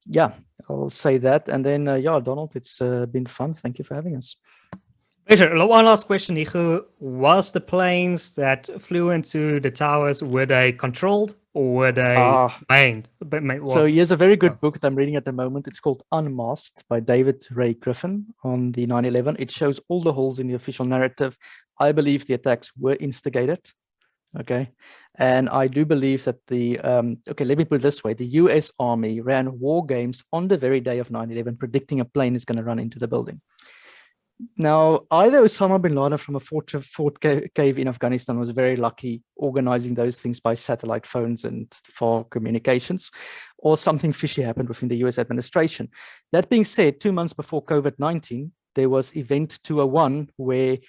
Yeah, I'll say that. And then, yeah, Donald, it's been fun. Thank you for having us. Pleasure. One last question, Hugo. Was the planes that flew into the towers, were they controlled or were they manned? So here's a very good book that I'm reading at the moment. It's called Unmasked by David Ray Griffin on the 9/11. It shows all the holes in the official narrative. I believe the attacks were instigated. Okay. And I do believe that okay, let me put it this way. The US Army ran war games on the very day of 9/11, predicting a plane is going to run into the building. Now, either Osama bin Laden from a fort cave in Afghanistan was very lucky organizing those things by satellite phones and for communications, or something fishy happened within the US administration. That being said, 2 months before COVID-19, there was Event 201, where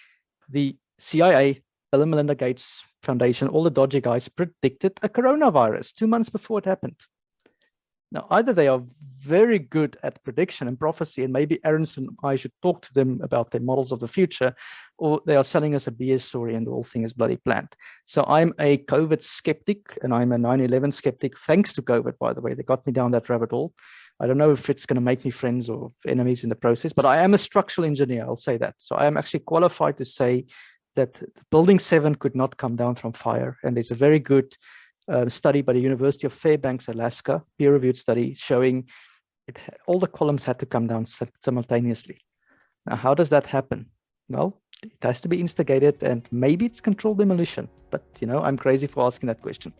the CIA, Bill and Melinda Gates Foundation, all the dodgy guys predicted a coronavirus 2 months before it happened. Now, either they are very good at prediction and prophecy, and maybe Ernst and I should talk to them about their models of the future, or they are selling us a BS story and the whole thing is bloody planned. So I'm a COVID skeptic, and I'm a 9/11 skeptic, thanks to COVID, by the way. They got me down that rabbit hole. I don't know if it's going to make me friends or enemies in the process, but I am a structural engineer, I'll say that. So I am actually qualified to say that Building 7 could not come down from fire. And there's a very good study by the University of Fairbanks, Alaska, peer-reviewed study showing all the columns had to come down simultaneously. Now, how does that happen? Well, it has to be instigated, and maybe it's controlled demolition. But, you know, I'm crazy for asking that question.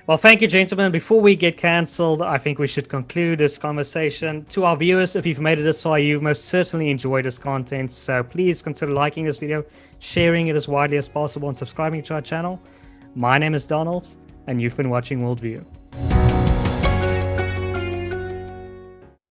Well, thank you, gentlemen. Before we get cancelled, I think we should conclude this conversation. To our viewers, if you've made it this far, you most certainly enjoyed this content. So please consider liking this video, sharing it as widely as possible, and subscribing to our channel. My name is Donald, and you've been watching WorldView.